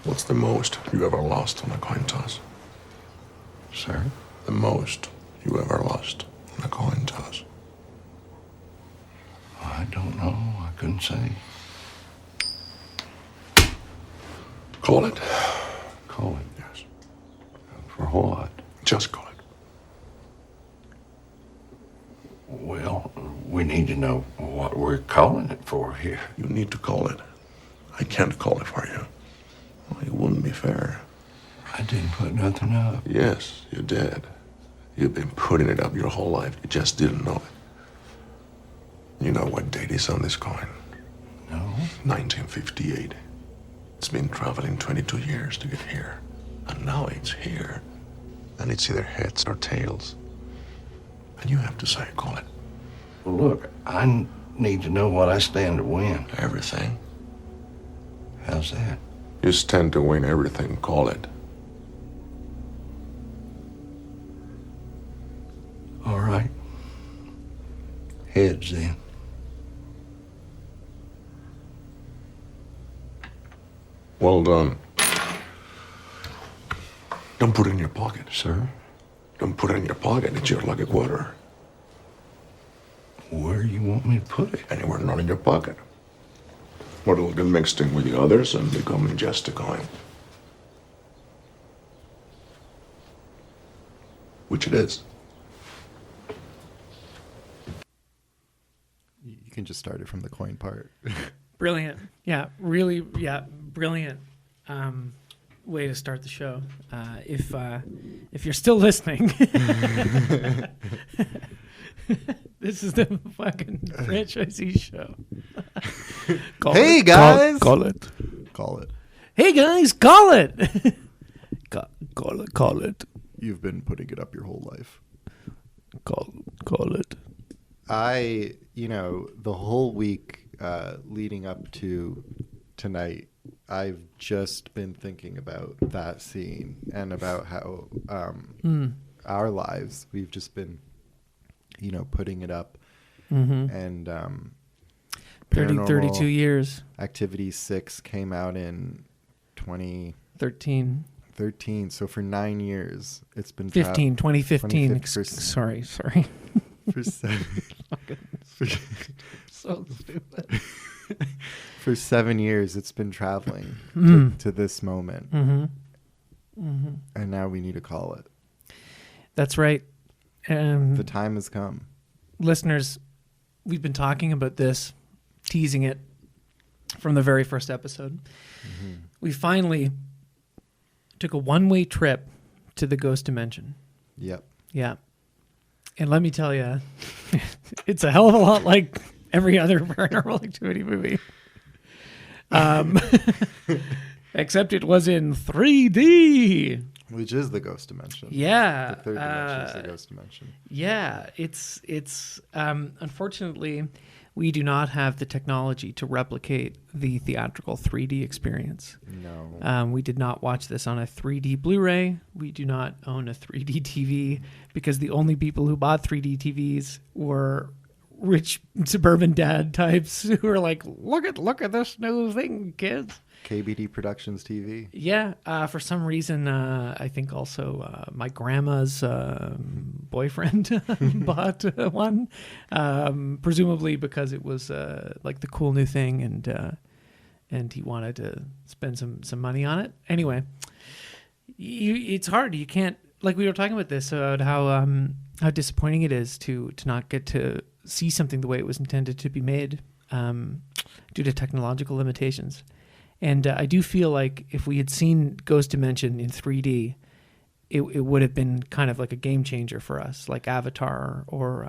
What's the most you ever lost on a coin toss? Sir? The most you ever lost on a coin toss? I don't know. I couldn't say. Call it. Call it. Yes. For what? Just call it. Well, we need to know what we're calling it for here. You need to call it. I can't call it for you. Well, it wouldn't be fair. I didn't put nothing up. Yes, you did. You've been putting it up your whole life. You just didn't know it. You know what date is on this coin? No. 1958. It's been traveling 22 years to get here. And now it's here. And it's either heads or tails. And you have to say, call it. Well, look, I need to know what I stand to win. Everything. How's that? You stand to win everything, call it. All right. Heads, then. Well done. Don't put it in your pocket. Sir? Don't put it in your pocket. It's your lucky quarter. Where you want me to put it? Anywhere not in your pocket. Or it'll get mixed in with the others and become just a coin. Which it is. You can just start it from the coin part. Brilliant. Yeah, really, brilliant way to start the show. If you're still listening, this is the fucking franchisee show. Hey, guys! Call it. Call it. Hey guys, call it. Call it. You've been putting it up your whole life. Call it. The whole week leading up to tonight, I've just been thinking about that scene and about how our lives, we've just been, putting it up. Mm-hmm. And 32 years. Activity 6 came out in 13. 2013. So for 9 years, it's been 2015. Sorry. For 7 So stupid. For 7 years, it's been traveling to this moment. Mm-hmm. Mm-hmm. And now we need to call it. That's right. The time has come. Listeners, we've been talking about this, teasing it from the very first episode. Mm-hmm. We finally took a one-way trip to the ghost dimension. Yep. Yeah. And let me tell you, it's a hell of a lot like every other Paranormal Activity movie. Except it was in 3D. Which is the ghost dimension. Yeah. The third dimension is the ghost dimension. Yeah. It's unfortunately, we do not have the technology to replicate the theatrical 3D experience. No. We did not watch this on a 3D Blu-ray. We do not own a 3D TV because the only people who bought 3D TVs were rich suburban dad types who were like, look at this new thing, kids. KBD Productions TV. Yeah, for some reason, I think also my grandma's boyfriend bought one, presumably because it was like the cool new thing, and he wanted to spend some money on it. Anyway, it's hard. You can't, like we were talking about this about how disappointing it is to not get to see something the way it was intended to be made due to technological limitations. And I do feel like if we had seen Ghost Dimension in 3D, it would have been kind of like a game changer for us, like Avatar, or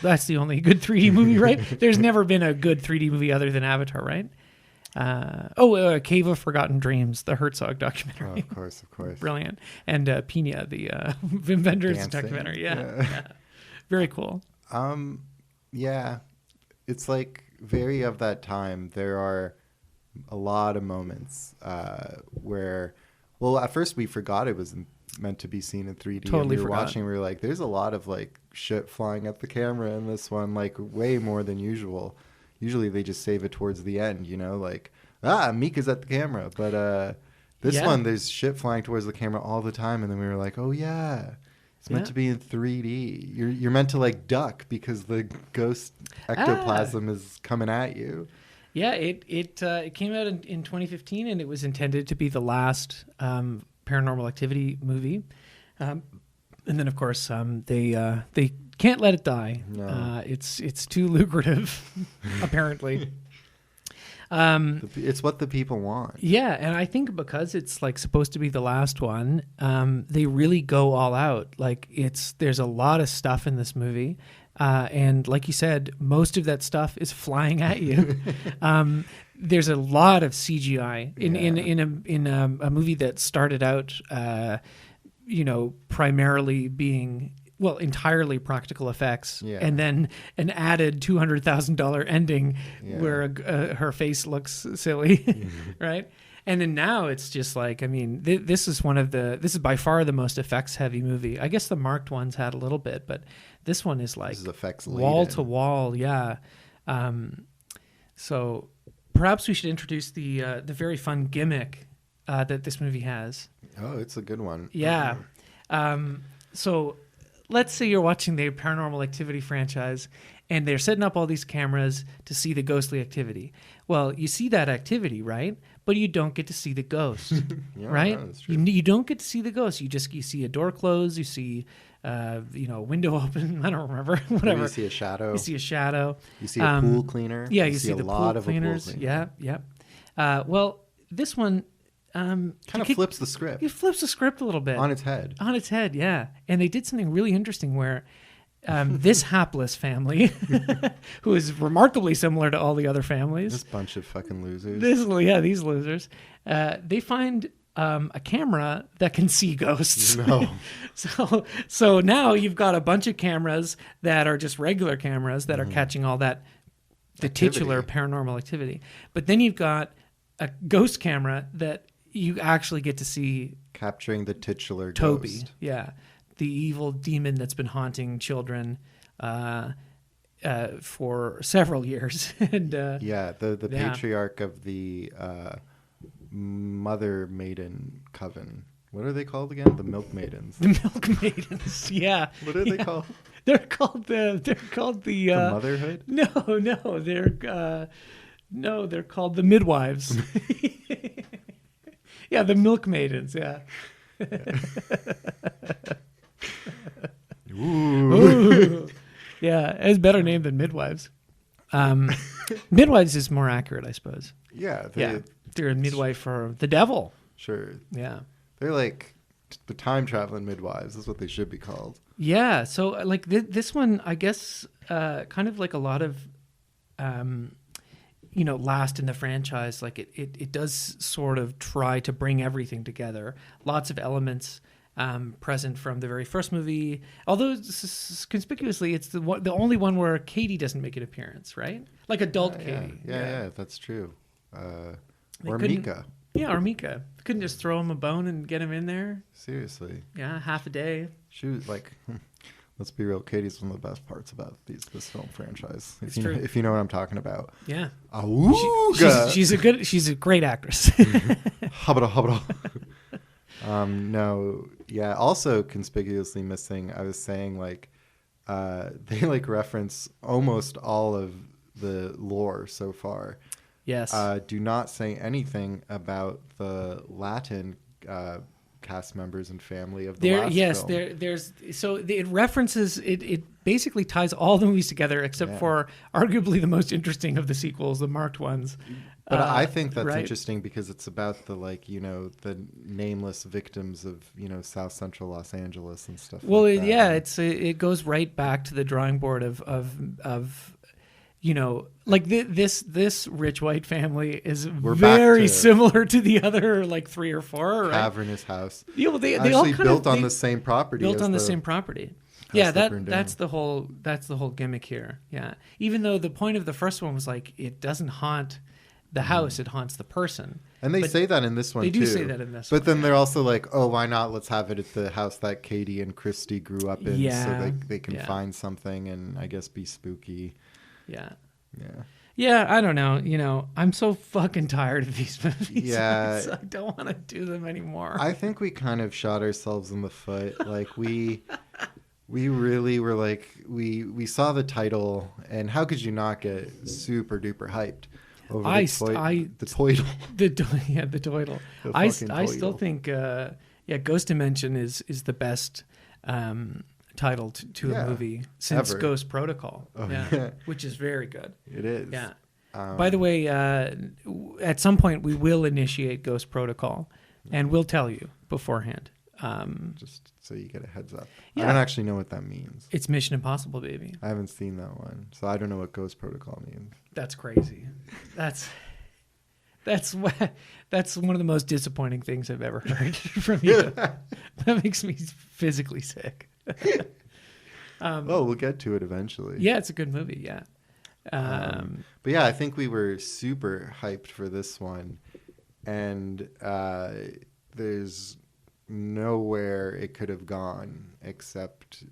that's the only good 3D movie, right? There's never been a good 3D movie other than Avatar, right? Cave of Forgotten Dreams, the Herzog documentary. Oh, of course. Brilliant. And Pina, the Wim Wenders Dancing. documentary. Yeah. Very cool. Yeah. It's like very of that time. There are a lot of moments where, well, at first we forgot it was meant to be seen in 3D. Totally and we were forgot. watching, we were like, there's a lot of like shit flying at the camera in this one, like way more than usual. Usually they just save it towards the end, like, Mika's at the camera. But This Yeah. one, there's shit flying towards the camera all the time, and then we were like, oh yeah, it's meant Yeah. to be in 3D. You're meant to like duck because the ghost ectoplasm is coming at you. Yeah, it came out in 2015, and it was intended to be the last Paranormal Activity movie. And then, of course, they can't let it die. No. It's too lucrative, apparently. It's what the people want. Yeah, and I think because it's like supposed to be the last one, they really go all out. Like there's a lot of stuff in this movie, and like you said, most of that stuff is flying at you. There's a lot of CGI in a movie that started out, primarily being. Well, entirely practical effects, and then an added $200,000 ending where her face looks silly, right? And then now it's just like, I mean, this is by far the most effects heavy movie. I guess the marked ones had a little bit, but this one is like This is effects wall laden. to wall, yeah. So perhaps we should introduce the very fun gimmick that this movie has. Oh, it's a good one. Yeah. So let's say you're watching the Paranormal Activity franchise and they're setting up all these cameras to see the ghostly activity. Well, you see that activity, right? But you don't get to see the ghost, Yeah, right? no, that's true. You don't get to see the ghost. You see a door close. You see, a window open. I don't remember. Maybe Whatever. you see a shadow. You see a shadow. You see a pool cleaner. Yeah, you see the a lot pool of cleaners. A pool cleaner. Yeah. Well, this one Kind of flips the script It flips the script a little bit on its head. On its head, yeah. And they did something really interesting where this hapless family, who is remarkably similar to all the other families, This bunch of fucking losers. these losers, they find a camera that can see ghosts. No. So now you've got a bunch of cameras that are just regular cameras that are catching all that the titular paranormal activity. But then you've got a ghost camera that you actually get to see Capturing the titular Toby. ghost. Yeah. The evil demon that's been haunting children for several years. And The patriarch of the Mother Maiden Coven. What are they called again? The Milk Maidens. the Milk Maidens. Yeah. What are they called? They're called the The Motherhood? No, they're called the midwives. Yeah, the Milk Maidens, yeah. Ooh. Yeah, it's a better name than midwives. Midwives is more accurate, I suppose. Yeah. They're a midwife for the devil. Sure. Yeah. They're like the time traveling midwives. That's what they should be called. Yeah, so like this one, I guess, kind of like a lot of, last in the franchise, like it does sort of try to bring everything together. Lots of elements present from the very first movie. Although conspicuously, it's the only one where Katie doesn't make an appearance, right? Like adult Katie. Yeah, that's true. Or couldn't- Mika. Yeah, or Mika. Couldn't just throw him a bone and get him in there. Seriously. Yeah, half a day. She was like, let's be real, Katie's one of the best parts about this film franchise. It's true. If you know what I'm talking about. Yeah. Awooga! She's a great actress. Hubba hubba. No, yeah. Also conspicuously missing, I was saying they reference almost all of the lore so far. Yes. Do not say anything about the Latin cast members and family of the last film. It references it basically ties all the movies together except for arguably the most interesting of the sequels, the marked ones. But I think that's right? interesting because it's about the the nameless victims of South Central Los Angeles and stuff. Well, like that. it goes right back to the drawing board of this rich white family is We're very back to similar to the other 3 or 4, right? Cavernous house. Yeah, well, they Actually all kind built of, on the same property. built as on the same property. house Yeah, that burned that's down. the whole gimmick here. Yeah, even though the point of the first one was it doesn't haunt the house, it haunts the person. And they But say that in this one they too. do say that in this But one, then they're also like, oh, why not? Let's have it at the house that Katie and Christy grew up in, Yeah, so they can yeah. find something and I guess be spooky. Yeah. Yeah. Yeah, I don't know. I'm so fucking tired of these movies. Yeah. I don't want to do them anymore. I think we kind of shot ourselves in the foot. Like we really were like we saw the title, and how could you not get super duper hyped over the toidle? The doidle. The I fucking still toidle. think Ghost Dimension is the best title to a Yeah, movie since ever. Ghost Protocol. Oh, yeah, yeah. which is very good. It is. Yeah. By the way, at some point we will initiate Ghost Protocol, and we'll tell you beforehand. Just so you get a heads up. Yeah. I don't actually know what that means. It's Mission Impossible, baby. I haven't seen that one, so I don't know what Ghost Protocol means. That's crazy. That's one of the most disappointing things I've ever heard from you. That makes me physically sick. We'll get to it eventually. Yeah, it's a good movie. Yeah. But yeah, I think we were super hyped for this one, and there's nowhere it could have gone except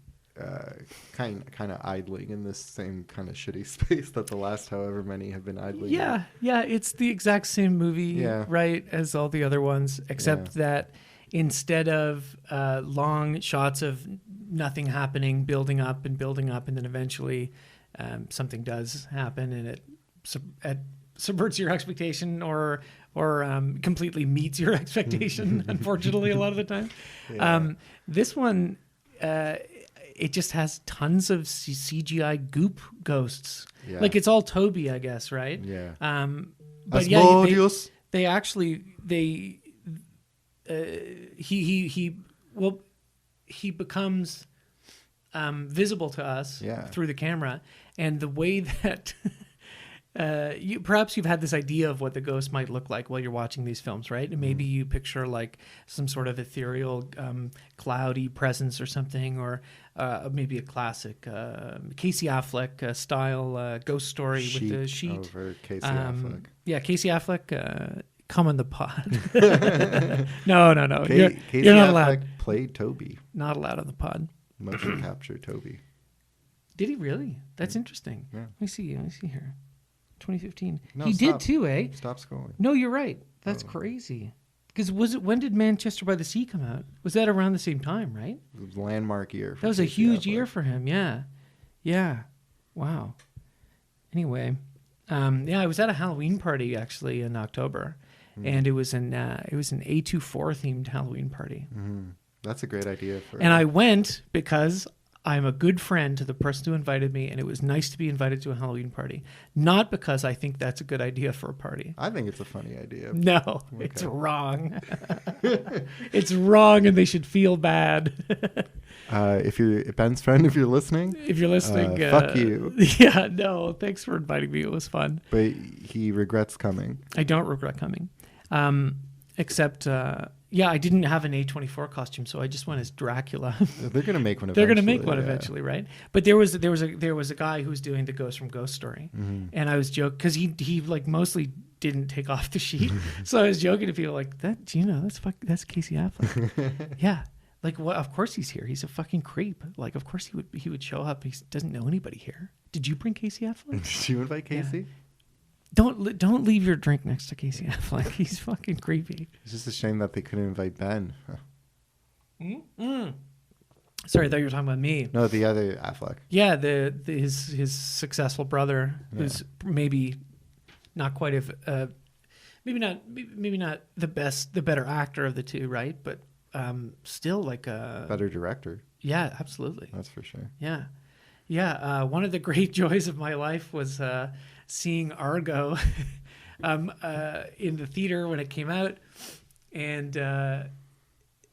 kind of idling in this same kind of shitty space that the last however many have been idling. Yeah, it's the exact same movie, Yeah. right, as all the other ones, except that instead of long shots of nothing happening, building up, and then eventually something does happen, and it subverts your expectation or completely meets your expectation. Unfortunately, a lot of the time, this one it just has tons of CGI goop ghosts. Yeah. Like it's all Toby, I guess, right? Yeah. But Asmodeus. they actually he becomes visible to us through the camera, and the way that you've had this idea of what the ghost might look like while you're watching these films, right? And maybe you picture like some sort of ethereal, cloudy presence or something, or maybe a classic Casey Affleck style ghost story with the sheet. Over Casey Affleck. Yeah, Casey Affleck. Come on the pod. No. Casey You're not Affleck allowed. played Toby. Not allowed on the pod. Motion capture Toby. Did he really? That's interesting. Yeah. Let me see here. 2015. No, he stop. did too, eh? Stop scrolling. No, you're right. That's crazy. Because when did Manchester by the Sea come out? Was that around the same time, right? It was a landmark year. That was a huge year for him. Yeah. Wow. Anyway, I was at a Halloween party actually in October, and it was an A24 themed Halloween party. That's a great idea. And I went because I'm a good friend to the person who invited me, and it was nice to be invited to a Halloween party. Not because I think that's a good idea for a party. I think it's a funny idea. No, it's wrong. It's wrong, and they should feel bad. If you're Ben's friend, if you're listeing, fuck you. Yeah, no, thanks for inviting me. It was fun. But he regrets coming. I don't regret coming. Except, I didn't have an A24 costume, so I just went as Dracula. They're gonna make one. They're gonna make one eventually, right? But there was a guy who was doing the Ghost from Ghost Story, and I was joking because he like mostly didn't take off the sheet, so I was joking to people like that. That's Casey Affleck. Yeah, like what? Of course he's here. He's a fucking creep. Like of course he would show up. He doesn't know anybody here. Did you bring Casey Affleck? Did you invite Casey? Yeah. Don't leave your drink next to Casey Affleck. He's fucking creepy. It's just a shame that they couldn't invite Ben. Sorry, I thought you were talking about me. No, the other Affleck. Yeah, his successful brother, who's maybe not quite maybe not the better actor of the two, right? But still like a Better director. Yeah, absolutely. That's for sure. Yeah. One of the great joys of my life was seeing Argo in the theater when it came out, and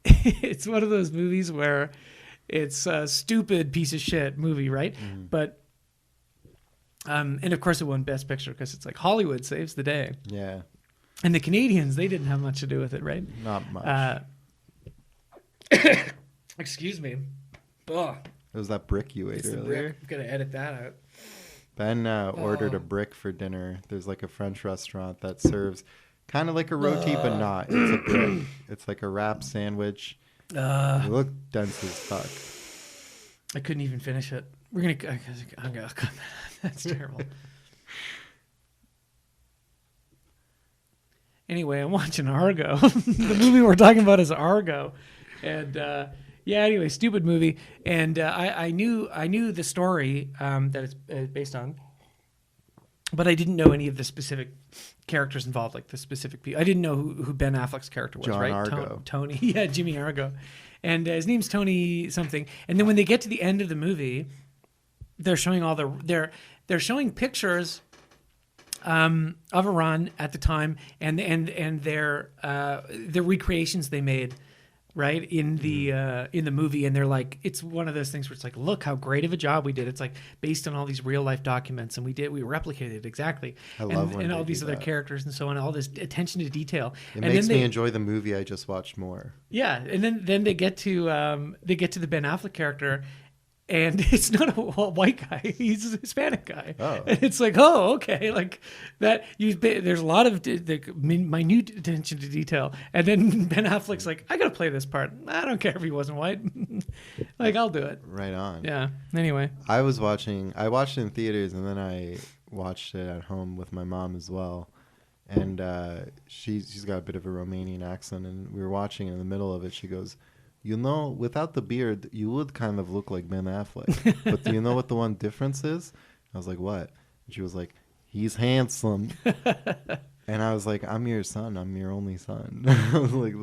it's one of those movies where it's a stupid piece of shit movie, right? But and of course it won Best Picture because it's like Hollywood saves the day. Yeah. And the Canadians, they didn't have much to do with it, right? Not much. Excuse me. Ugh. It was that brick you ate earlier. I'm gonna edit that out. Ben ordered a brick for dinner. There's like a French restaurant that serves kind of like a roti, but not. It's a brick. It's like a wrap sandwich. It looked dense as fuck. I couldn't even finish it. I'm gonna cut that. That's terrible. Anyway, I'm watching Argo. The movie we're talking about is Argo, and anyway, stupid movie. And I knew the story that it's based on, but I didn't know any of the specific characters involved, like the specific people. I didn't know who Ben Affleck's character was. John right? Argo. Tony. Yeah, Jimmy Argo, and his name's Tony something. And then when they get to the end of the movie, they're showing they're showing pictures of Iran at the time, and their recreations they made, right, in the movie, and they're like, it's one of those things where it's like, look how great of a job we did. It's like based on all these real life documents, and we replicated it exactly. I love when and they all these do other that. characters and so on, all this attention to detail. It and makes then me enjoy the movie I just watched more. Yeah, and then they get to the Ben Affleck character. And it's not a white guy; he's a Hispanic guy. Oh. And it's like, oh, okay, like that. There's a lot of minute attention to detail. And then Ben Affleck's like, I gotta play this part. I don't care if he wasn't white. Like, I'll do it. Right on. Yeah. Anyway. I watched it in theaters, and then I watched it at home with my mom as well. And she's got a bit of a Romanian accent, and we were watching, and in the middle of it, she goes, you know, without the beard, you would kind of look like Ben Affleck. But do you know what the one difference is? I was like, what? And she was like, he's handsome. And I was like, I'm your son. I'm your only son. I was like,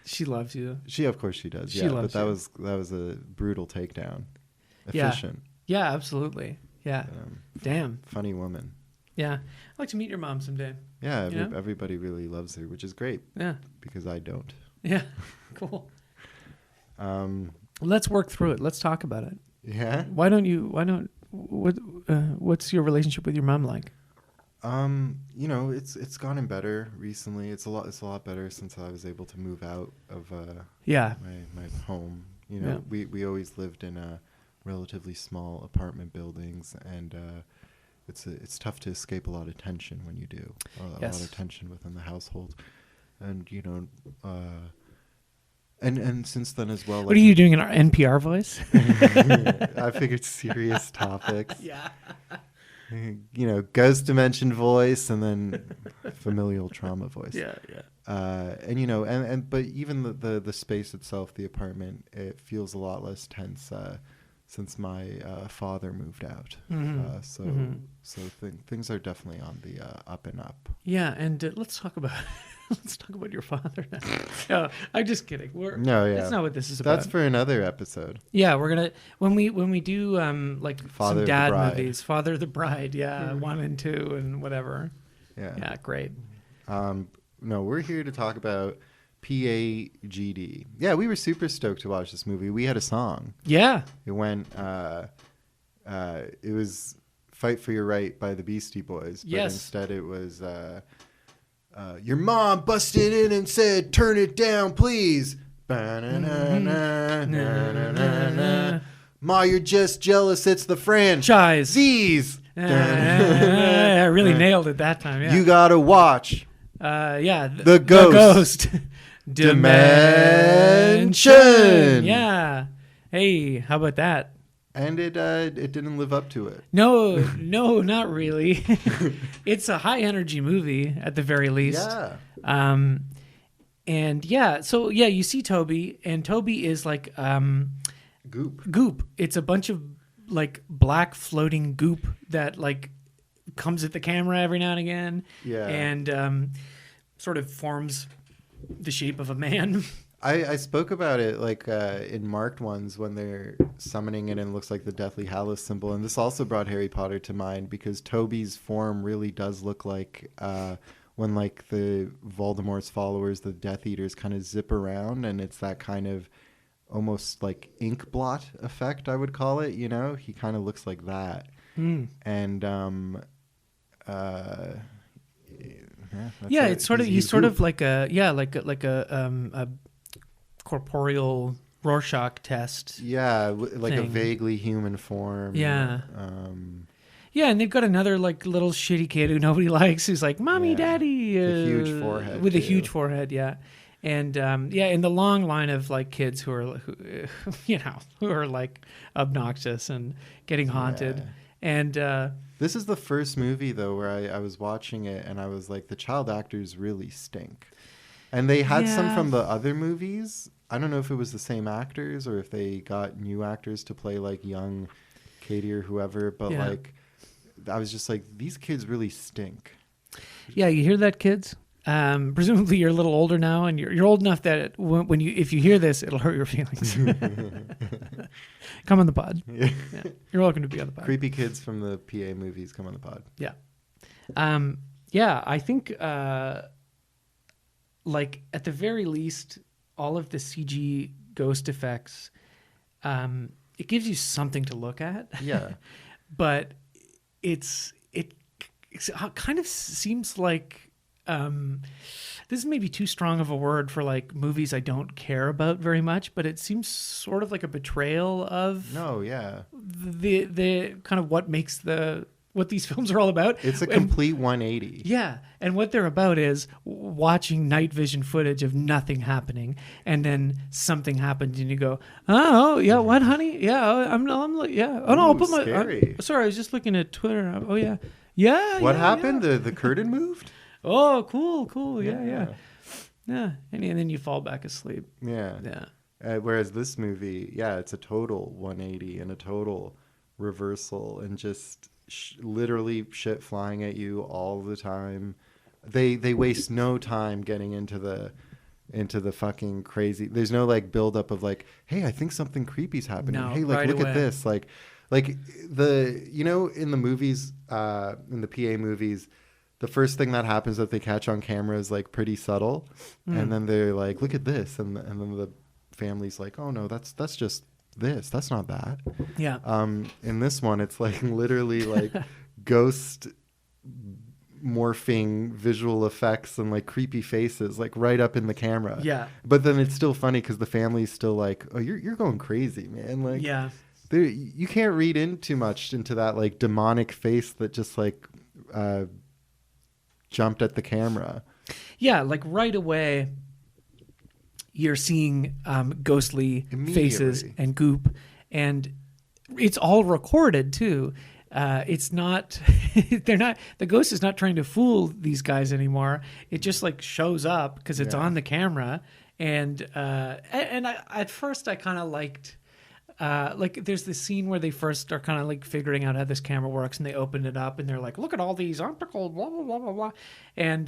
She loves you. of course she does. She Yeah, loves but that you. was a brutal takedown. Yeah. Efficient. Yeah, absolutely. Yeah. Damn. Funny woman. Yeah. I'd like to meet your mom someday. Yeah, You know? everybody really loves her, which is great Yeah. because I don't. Yeah. Cool. Let's work through it. Let's talk about it. Yeah. What's your relationship with your mom like? You know, it's gotten better recently. It's a lot better since I was able to move out of my home. You know, we always lived in relatively small apartment buildings, and it's tough to escape a lot of tension when you do. A lot of tension within the household, and you know, and since then as well. What are you doing in our NPR voice? I figured serious topics. Yeah. You know, ghost dimension voice, and then familial trauma voice. Yeah. And you know, but even the space itself, the apartment, it feels a lot less tense since my father moved out. Mm-hmm. So things are definitely on the up and up. Yeah, and let's talk about your father now. No, I'm just kidding. That's not what this is about. That's for another episode. Yeah, we're gonna when we do like Father some of dad the Bride. movies, Father of the Bride, 1 and 2 and whatever. Yeah, great. No, we're here to talk about PAGD. Yeah, we were super stoked to watch this movie. We had a song. Yeah. It went. It was "Fight for Your Right" by the Beastie Boys, but Yes. instead it was "Your Mom busted in and said, 'Turn it down, please.'" Ma, you're just jealous. It's the franchise. Z's. I really nailed it that time. Yeah. You gotta watch. The Ghost. Dimension. Yeah. Hey, how about that? And it didn't live up to it. No, not really. It's a high energy movie at the very least. Yeah. And so you see Toby, and Toby is like goop. It's a bunch of like black floating goop that like comes at the camera every now and again. Yeah. And sort of forms the shape of a man. I spoke about it like in marked ones when they're summoning it and it looks like the Deathly Hallows symbol. And this also brought Harry Potter to mind because Toby's form really does look like when like the Voldemort's followers, the Death Eaters, kind of zip around, and it's that kind of almost like ink blot effect, I would call it. You know, he kind of looks like that. And it's sort of he's sort of like a corporeal Rorschach test. Yeah, like a thing. vaguely human form. Yeah. Yeah, and they've got another like little shitty kid who nobody likes, who's like, "Mommy, Daddy," a huge forehead with too. a huge forehead. Yeah, and in the long line of like kids who are like obnoxious and getting haunted. And this is the first movie though where I was watching it and I was like, the child actors really stink. And they had some from the other movies. I don't know if it was the same actors or if they got new actors to play like young Katie or whoever, but like I was just like, these kids really stink. Yeah, you hear that, kids? Presumably you're a little older now, and you're old enough that if you hear this, it'll hurt your feelings. Come on the pod. Yeah. You're welcome to be on the pod. Creepy kids from the PA movies, come on the pod. Yeah. I think like at the very least, all of the CG ghost effects, it gives you something to look at. Yeah. But it kind of seems like this is maybe too strong of a word for like movies I don't care about very much, but it seems sort of like a betrayal of the kind of what these films are all about. It's a complete 180. Yeah, and what they're about is watching night vision footage of nothing happening, and then something happens, and you go, "Oh, yeah, what, honey? Yeah, I'm yeah. Oh no, I'll put my. Sorry, I was just looking at Twitter. Oh yeah, yeah. What happened? Yeah. The curtain moved. Oh, cool. Yeah. And then you fall back asleep. Yeah. Whereas this movie, it's a total 180 and a total reversal, and just literally shit flying at you all the time. They waste no time getting into the fucking crazy. There's no like buildup of like, hey, I think something creepy's happening. No, hey, like right look away. at this. Like the in the movies, in the PA movies, the first thing that happens that they catch on camera is like pretty subtle, and then they're like, look at this, and then the family's like, oh no, that's just this, that's not that. Yeah. In this one, it's like literally like ghost morphing visual effects and like creepy faces like right up in the camera. Yeah. But then it's still funny because the family's still like, oh, you're going crazy, man. Like, yeah. You can't read in too much into that like demonic face that just like jumped at the camera. Yeah, like right away you're seeing ghostly faces and goop, and it's all recorded too. It's not the ghost is not trying to fool these guys anymore. It just like shows up because it's on the camera, and at first I kind of liked like there's this scene where they first are kind of like figuring out how this camera works, and they open it up and they're like, look at all these optical blah blah blah blah blah, and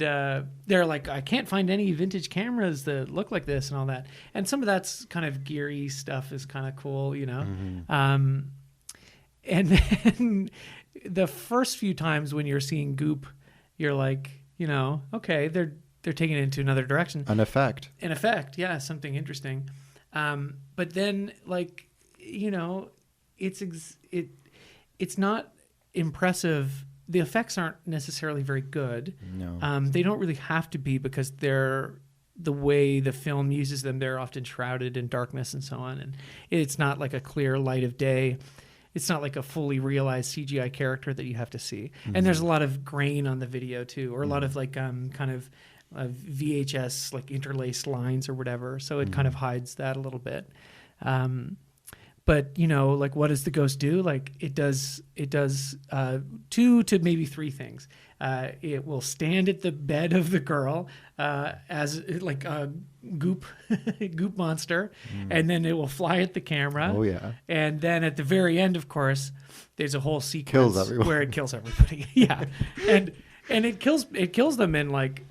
they're like, I can't find any vintage cameras that look like this and all that, and some of that's kind of geary stuff is kind of cool, you know. And then the first few times when you're seeing goop, you're like, you know, okay, they're taking it into another direction. An effect, yeah, something interesting. But then, like, you know, it's not impressive. The effects aren't necessarily very good. No, they don't really have to be because the way the film uses them, they're often shrouded in darkness and so on, and it's not like a clear light of day. It's not like a fully realized CGI character that you have to see. And there's a lot of grain on the video too, or a lot of like kind of VHS like interlaced lines or whatever. So it kind of hides that a little bit. But you know, like what does the ghost do? Like it does 2 to maybe 3 things. It will stand at the bed of the girl as like a goop monster, and then it will fly at the camera. Oh yeah. And then at the very end, of course, there's a whole sequence where it kills everybody. Yeah. And it kills them in like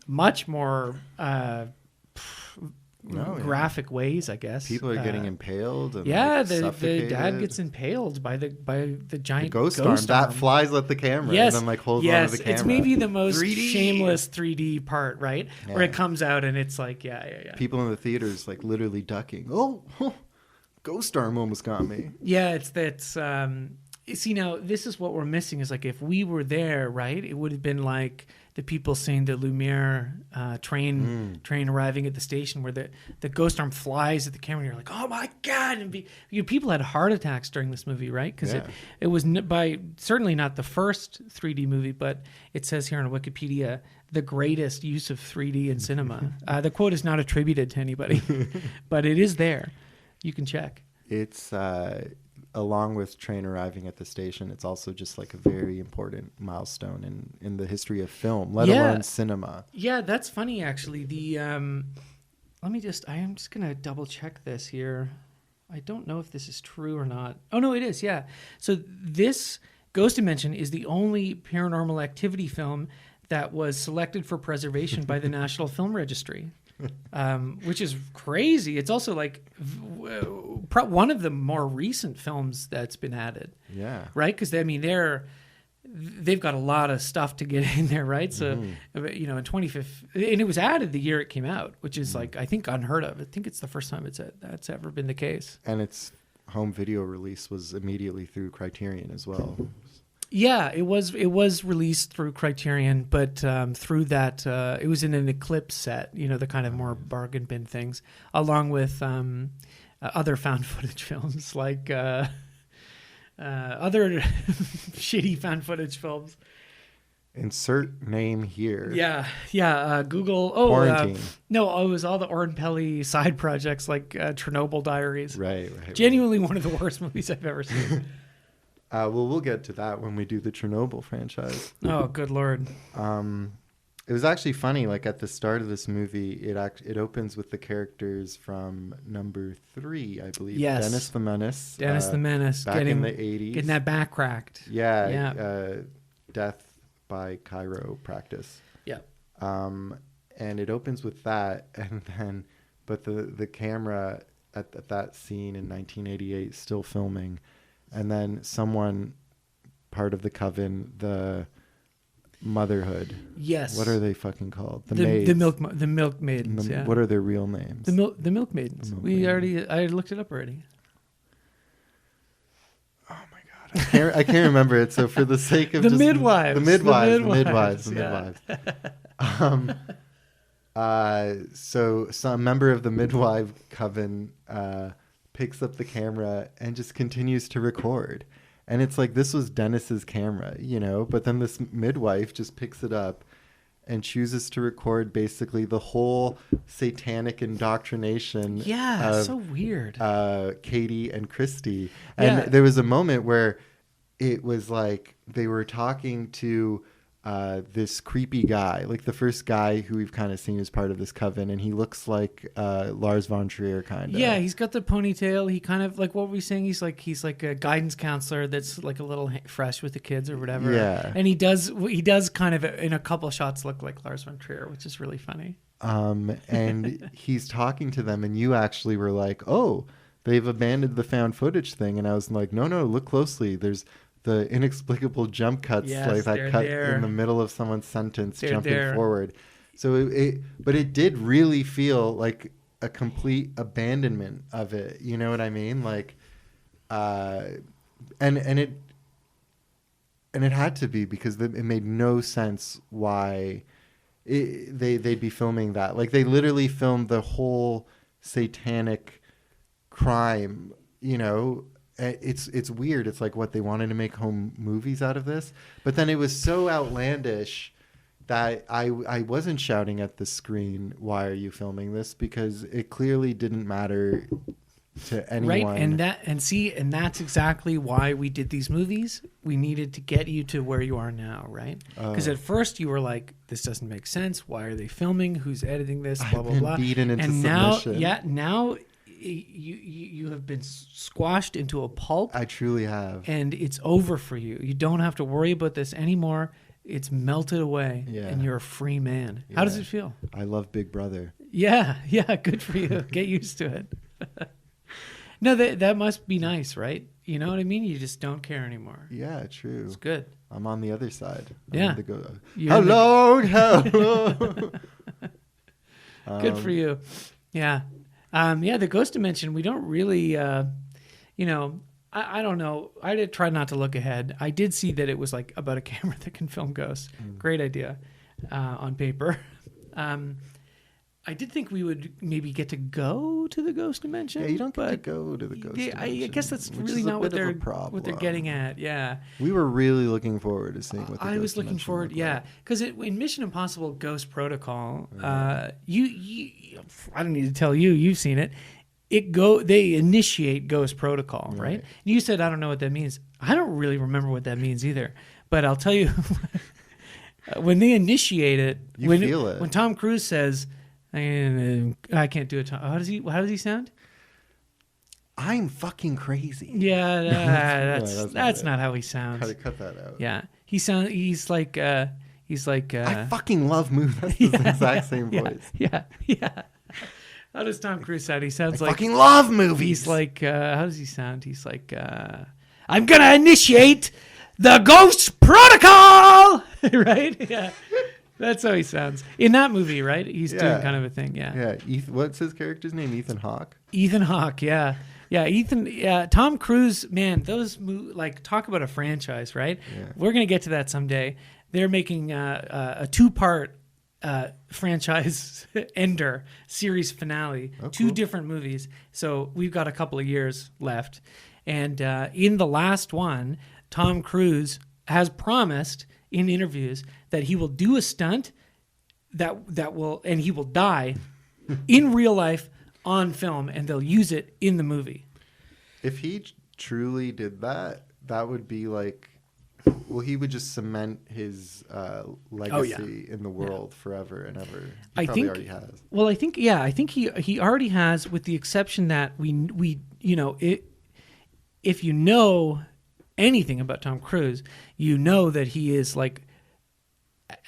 much more graphic ways, I guess. People are getting impaled. And the dad gets impaled by the giant ghost arm that flies at the camera and then like holds onto the camera. It's maybe the most 3D. Shameless 3D part, right? Yeah. Where it comes out and it's like, yeah. People in the theaters like literally ducking. Oh, ghost arm almost got me. Yeah, see, now this is what we're missing is like if we were there, right? It would have been like the people seeing the Lumiere train arriving at the station where the ghost arm flies at the camera and you're like, oh my God. And people had heart attacks during this movie, right? Because it was certainly not the first 3D movie, but it says here on Wikipedia, the greatest use of 3D in cinema. The quote is not attributed to anybody, but it is there. You can check. It's a along with train arriving at the station, it's also just like a very important milestone in the history of film, let alone cinema. Yeah, that's funny actually. The I am just gonna double check this here. I don't know if this is true or not. Oh no, it is. Yeah. So this Ghost Dimension is the only Paranormal Activity film that was selected for preservation by the National Film Registry, which is crazy. It's also like one of the more recent films that's been added. Yeah. Right? Because they've got a lot of stuff to get in there, right? So, in 2015, and it was added the year it came out, which is like, I think, unheard of. I think it's the first time that's ever been the case. And its home video release was immediately through Criterion as well. Yeah, it was released through Criterion, but through that, it was in an Eclipse set, the kind of more bargain bin things, along with other found footage films, like other shitty found footage films. Insert name here. Yeah. Google. Quarantine. No, it was all the Oren Peli side projects like Chernobyl Diaries. Right. Genuinely one of the worst movies I've ever seen. Well, we'll get to that when we do the Chernobyl franchise. Oh, good Lord. It was actually funny. Like at the start of this movie, it opens with the characters from number 3, I believe. Yes. Dennis the Menace. Back in the 80s. Getting that back cracked. Yeah. Death by chiropractic. Yeah. And it opens with that, and then, but the camera at that scene in 1988 still filming, and then someone, part of the coven, the motherhood. Yes. What are they fucking called? The milk maidens. Yeah. What are their real names? The milk maidens. I looked it up already. Oh my god, I can't remember it. So for the sake of the midwives. So some member of the midwife coven picks up the camera and just continues to record. And it's like, this was Dennis's camera, but then this midwife just picks it up and chooses to record basically the whole satanic indoctrination. Yeah, of, so weird. Katie and Christy. And there was a moment where it was like they were talking to this creepy guy, like the first guy who we've kind of seen as part of this coven, and he looks like Lars von Trier kind of. Yeah, he's got the ponytail. He kind of, like, what were we saying? He's like a guidance counselor that's like a little fresh with the kids or whatever. Yeah. And he does kind of in a couple shots look like Lars von Trier, which is really funny. And he's talking to them, and you actually were like, oh, they've abandoned the found footage thing. And I was like, no, look closely. There's the inexplicable jump cuts, like that cut in the middle of someone's sentence, jumping forward. So it did really feel like a complete abandonment of it. You know what I mean? Like, and it had to be, because it made no sense why they'd be filming that. Like, they literally filmed the whole satanic crime, It's weird. It's like, what, they wanted to make home movies out of this, but then it was so outlandish that I wasn't shouting at the screen, "Why are you filming this?" Because it clearly didn't matter to anyone. Right, and that's exactly why we did these movies. We needed to get you to where you are now, right? Because at first you were like, "This doesn't make sense. Why are they filming? Who's editing this? Blah blah blah." Beaten into and submission. now. You have been squashed into a pulp. I truly have. And it's over for you. You don't have to worry about this anymore. It's melted away, and you're a free man. How does it feel? I love Big Brother. Yeah, good for you. Get used to it. No, that must be nice, right? You know what I mean? You just don't care anymore. Yeah, true. It's good. I'm on the other side. Hello. Good for you. Yeah. The Ghost Dimension, we don't really, I don't know. I did try not to look ahead. I did see that it was like about a camera that can film ghosts. Great idea on paper. I did think we would maybe get to go to the Ghost Dimension. Yeah, you don't get to go to the Ghost Dimension. I guess that's really not what they're getting at. Yeah. We were really looking forward to seeing what the I was looking forward, because in Mission Impossible Ghost Protocol, you I don't need to tell you, you've seen it. they initiate Ghost Protocol, right? Right. And you said, I don't know what that means. I don't really remember what that means either. But I'll tell you, when they initiate it, You when feel it. When Tom Cruise says, I can't do it. How does he sound? I'm fucking crazy. Yeah, that's that's not not how he sounds. How to cut that out. Yeah, he's like I fucking love movies. That's the exact same voice. Yeah. How does Tom Cruise sound? He sounds I like fucking love movies. he's like how does he sound? He's like I'm gonna initiate the Ghost Protocol, right? Yeah, that's how he sounds in that movie, right? He's doing kind of a thing. Yeah. What's his character's name? Ethan Hawke. Ethan Hawke. Yeah. Ethan. Yeah, Tom Cruise. Man, those like talk about a franchise, right? Yeah. We're gonna get to that someday. They're making a 2-part franchise ender series finale, Oh, 2 cool. different movies. So we've got a couple of years left, and in the last one, Tom Cruise has promised in interviews that he will do a stunt and he will die in real life on film, and they'll use it in the movie. If he truly did that, that would be like, well, he would just cement his legacy in the world forever and ever. He probably already has. Well, I think he already has, with the exception that we if you know anything about Tom Cruise, you know that he is like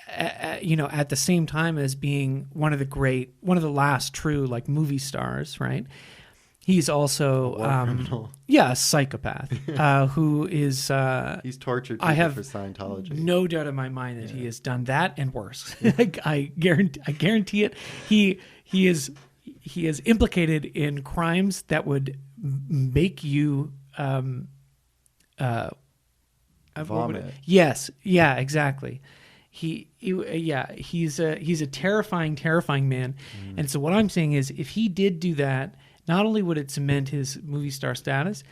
at the same time as being one of the last true like movie stars, right? He's also a psychopath who is he's tortured people I have for Scientology. no doubt in my mind that he has done that and worse. I guarantee it. He is implicated in crimes that would make you Vomit. Yes, yeah, exactly. He's a terrifying man. And so what I'm saying is, if he did do that, not only would it cement his movie star status,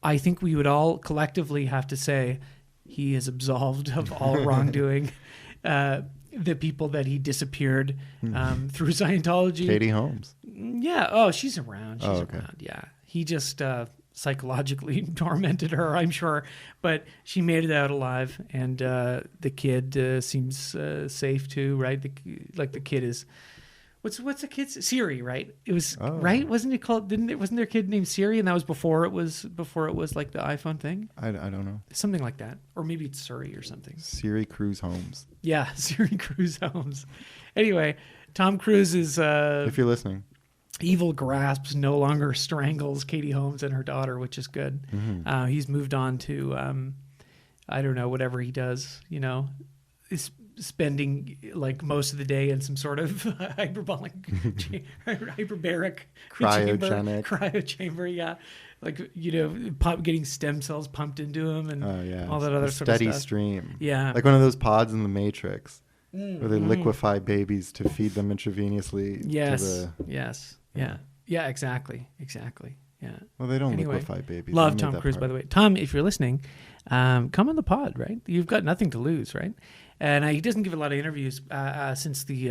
I think we would all collectively have to say he is absolved of all wrongdoing. The people that he disappeared through Scientology. Katie Holmes. Yeah. Oh, she's around. She's okay. around. Yeah. He just psychologically tormented her, I'm sure, but she made it out alive, and the kid seems safe too, right? The kid is. What's the kid's Siri, right? It was right, wasn't it called? Wasn't there a kid named Siri, and that was before it was like the iPhone thing? I don't know. Something like that, or maybe it's Surrey or something. Siri Cruise Holmes. Yeah, Siri Cruise Holmes. Anyway, Tom Cruise is If you're listening. evil grasps no longer strangles Katie Holmes and her daughter, which is good. Mm-hmm. He's moved on to I don't know, whatever he does. Is spending like most of the day in some sort of hyperbaric cryo chamber, yeah, like getting stem cells pumped into him and all that other sort of steady stuff. stream, yeah, like one of those pods in the Matrix where they liquefy babies to feed them intravenously. Yes, yeah, exactly, yeah. Well, they don't Anyway, liquefy babies. Love Tom Cruise, by the way. Tom, if you're listening, come on the pod, right? You've got nothing to lose, right? And he doesn't give a lot of interviews since the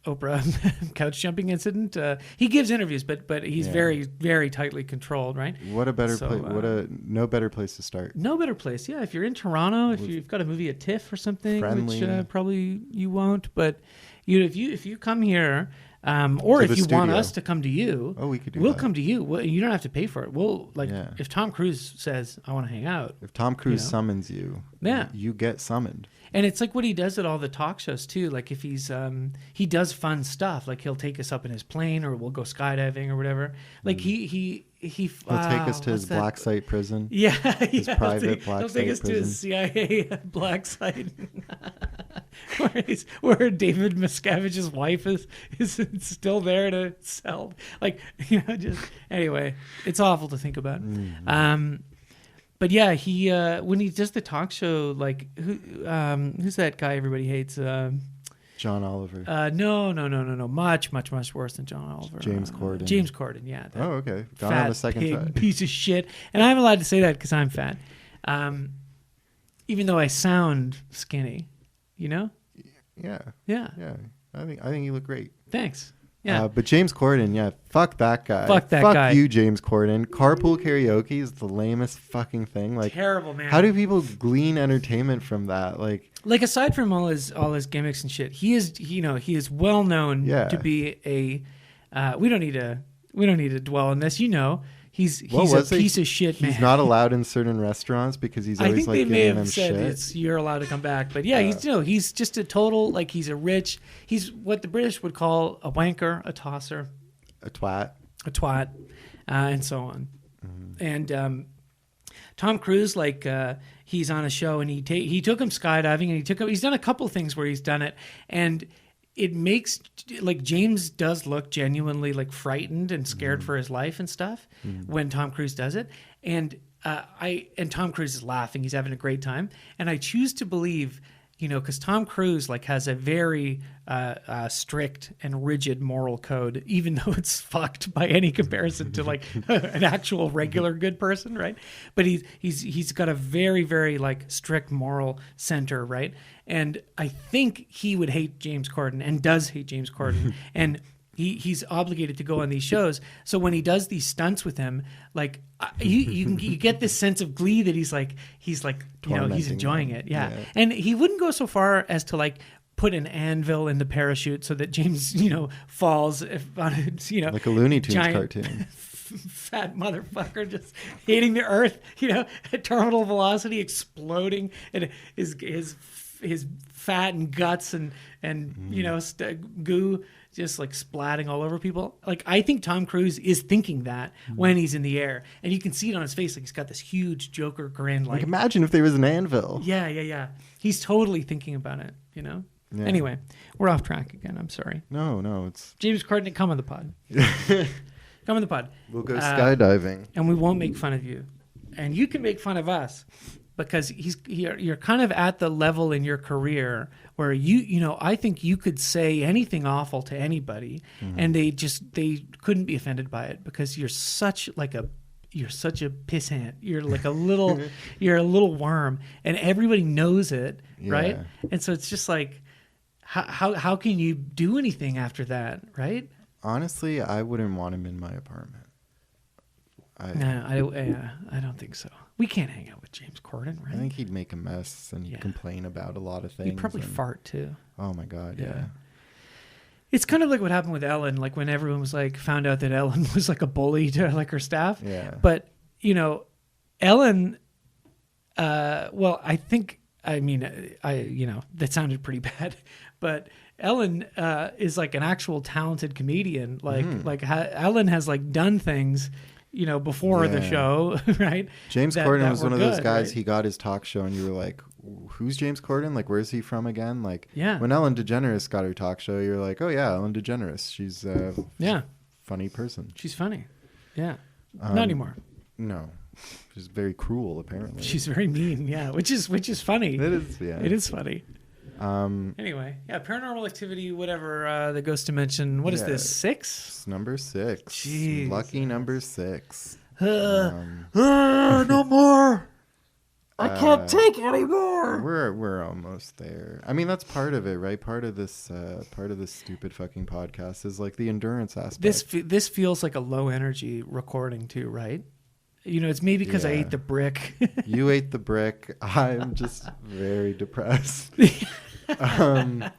Oprah couch jumping incident. He gives interviews, but he's very, very tightly controlled, right? What a better place! No better place to start. No better place, yeah. If you're in Toronto, if you've got a movie at TIFF or something, friendly. Which probably you won't, but if you come here. Or To if the you want studio. us to come to you, we could do we'll that. come to you. You don't have to pay for it. If Tom Cruise says, I want to hang out. If Tom Cruise summons you, you get summoned. And it's like what he does at all the talk shows too. Like if he does fun stuff, like he'll take us up in his plane or we'll go skydiving or whatever. Like he'll take us to his black site prison. Yeah, his private black he'll site take us prison. to his CIA black site, where David Miscavige's wife is still there to sell. Like anyway, it's awful to think about. But yeah, he when he does the talk show, like who's that guy everybody hates? John Oliver. No. Much worse than John Oliver. James Corden. James Corden, yeah. Oh, okay. Gone Fat on the second pig try. piece of shit. And I'm allowed to say that because I'm fat. Even though I sound skinny, Yeah. Yeah. I think you look great. Thanks. Yeah. But James Corden, yeah, fuck that guy. Fuck that fuck guy. you, James Corden. Carpool karaoke is the lamest fucking thing. Like, Terrible, man. how do people glean entertainment from that? Like aside from all his gimmicks and shit, he is well known to be a. We don't need to dwell on this. He's a piece of shit, man. He's not allowed in certain restaurants because he's always I think they may giving have them said shit. you're allowed to come back, but yeah, he's just a total he's what the British would call a wanker, a tosser, A twat. and so on. And Tom Cruise, he's on a show and he took him skydiving and he's done a couple things where he's done it, and it makes James does look genuinely frightened and scared for his life and stuff when Tom Cruise does it, and Tom Cruise is laughing, he's having a great time, and I choose to believe, because Tom Cruise has a very strict and rigid moral code, even though it's fucked by any comparison to an actual regular good person, right? But he's got a very, very strict moral center, right? And I think he would hate James Corden and does hate James Corden, and he's obligated to go on these shows. So when he does these stunts with him, you get this sense of glee that he's he's enjoying it. Yeah. And he wouldn't go so far as to put an anvil in the parachute so that James, falls on a, Like a Looney Tunes giant, cartoon. Fat motherfucker just hitting the earth, at terminal velocity, exploding, and his fat and guts and goo just splatting all over people. I think Tom Cruise is thinking that when he's in the air, and you can see it on his face. He's got this huge Joker grin. Imagine if there was an anvil. Yeah. He's totally thinking about it. Yeah. Anyway, we're off track again. I'm sorry. No, it's James Corden, come on the pod. Come on the pod. We'll go skydiving, and we won't make fun of you, and you can make fun of us. Because you're kind of at the level in your career where I think you could say anything awful to anybody, and they couldn't be offended by it because you're such a pissant. You're you're a little worm, and everybody knows it, right? And so it's just how can you do anything after that, right? Honestly, I wouldn't want him in my apartment. I don't think so. We can't hang out with James Corden, right? I think he'd make a mess and complain about a lot of things. He'd probably fart too. Oh my God, yeah. It's kind of like what happened with Ellen, when everyone was found out that Ellen was a bully to her staff. Yeah. But Ellen, that sounded pretty bad, but Ellen is an actual talented comedian. Ellen has done things before the show, right? James Corden was one of those guys. Right? He got his talk show, and you were like, "Who's James Corden? Where's he from again?" Yeah. When Ellen DeGeneres got her talk show, you're like, "Oh yeah, Ellen DeGeneres. She's a funny person. She's funny." Yeah. Not anymore. No, she's very cruel. Apparently, she's very mean. Yeah, which is funny. It is. Yeah, it is funny. Anyway, Paranormal Activity, whatever, the Ghost Dimension. What is this, 6? It's number 6. Jeez. Lucky number 6. No more. I can't take anymore. We're almost there. I mean, that's part of it, right? Part of this stupid fucking podcast is the endurance aspect. This feels like a low energy recording too, right? It's maybe because I ate the brick. You ate the brick. I'm just very depressed. The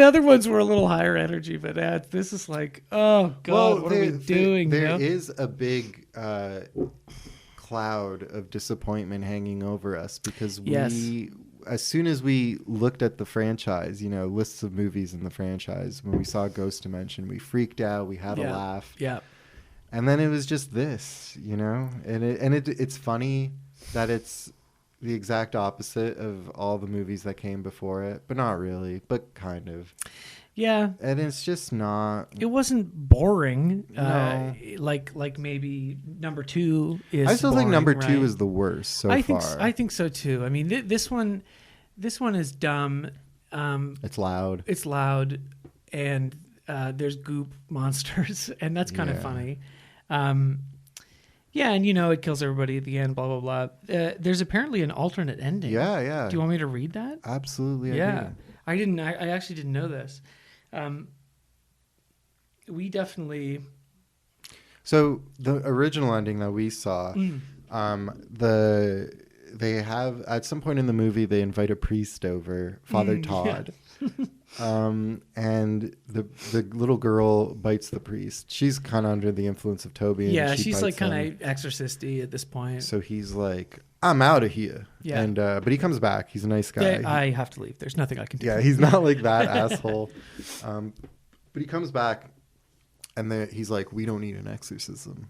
other ones were a little higher energy, but this is oh God, what are we doing? There is a big cloud of disappointment hanging over us because as soon as we looked at the franchise, lists of movies in the franchise, when we saw Ghost Dimension, we freaked out. We had a laugh. Yeah. And then it was just this, and it's funny that it's the exact opposite of all the movies that came before it, but not really, but kind of. Yeah. And it's just not. It wasn't boring. No. Like maybe number 2 is. I still boring, think number right? 2 is the worst so far. I think so too. I mean, this one is dumb. It's loud. It's loud, and there's goop monsters, and that's kind of funny. Yeah, and it kills everybody at the end, blah, blah, blah. There's apparently an alternate ending. Yeah. Do you want me to read that? Absolutely, I do. I actually didn't know this. we definitely. So the original ending that we saw, they have at some point in the movie they invite a priest over, Father Todd, and the little girl bites the priest. She's kind of under the influence of Toby. And Yeah, she she's like bites kind him. of exorcisty at this point. So he's like, I'm out of here. Yeah. And but he comes back. He's a nice guy. Yeah, I have to leave. There's nothing I can do. Yeah, he's not like that asshole. But he comes back, and he's like, we don't need an exorcism.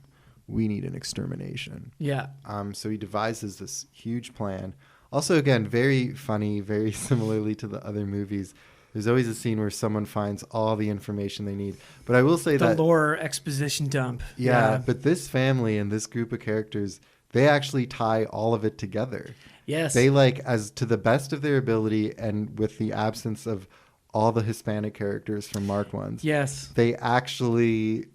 We need an extermination. Yeah. So he devises this huge plan. Also, again, very funny, very similarly to the other movies. There's always a scene where someone finds all the information they need. But I will say The that... lore exposition dump. Yeah, but this family and this group of characters, they actually tie all of it together. Yes. They, like, as to the best of their ability and with the absence of all the Hispanic characters from Mark ones. Yes. They actually...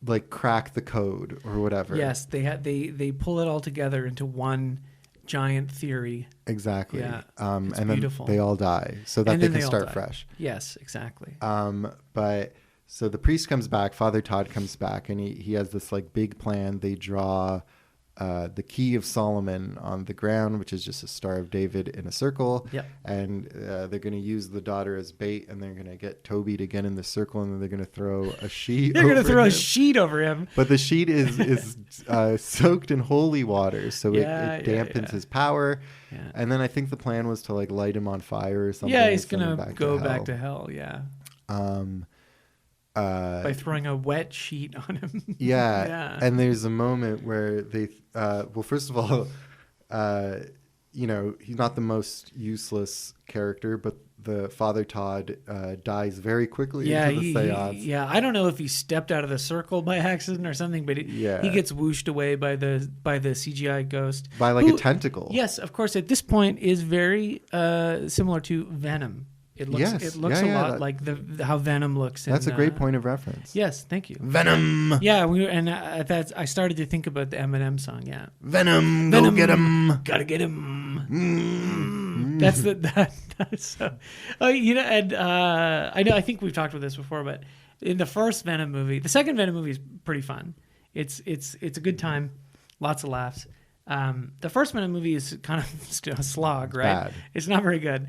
like crack the code or whatever. Yes, they pull it all together into one giant theory. Exactly. Yeah, and it's then beautiful. they all die so that And they then can they all start die. fresh. Yes, exactly. But so the priest comes back, Father Todd comes back, and he has this like big plan. They draw the key of Solomon on the ground, which is just a Star of David in a circle. Yep. And they're going to use the daughter as bait, and they're going to get Toby to get in the circle, and then they're going to throw a sheet. They're going to over throw a him. sheet over him. But the sheet is soaked in holy water, so it dampens his power. Yeah. And then I think the plan was to like light him on fire or something. Yeah, he's and send him going to go back hell. to hell. Yeah. Uh, By throwing a wet sheet on him. yeah. Yeah. And there's a moment where they, well, first of all, you know, he's not the most useless character, but the Father Todd dies very quickly into the seance. Yeah, I don't know if he stepped out of the circle by accident or something, but he gets whooshed away by the CGI ghost. By like a tentacle. Yes, of course. At this point, is very similar to Venom. It looks a lot like how Venom looks. That's a great point of reference. Yes, thank you. Venom. Yeah, I started to think about the Eminem song. Yeah, Venom, go get him. Gotta get him. That's so. You know, and I think we've talked about this before, but in the first Venom movie, the second Venom movie is pretty fun. It's a good time, lots of laughs. The first Venom movie is kind of a slog, right? Bad. It's not very good.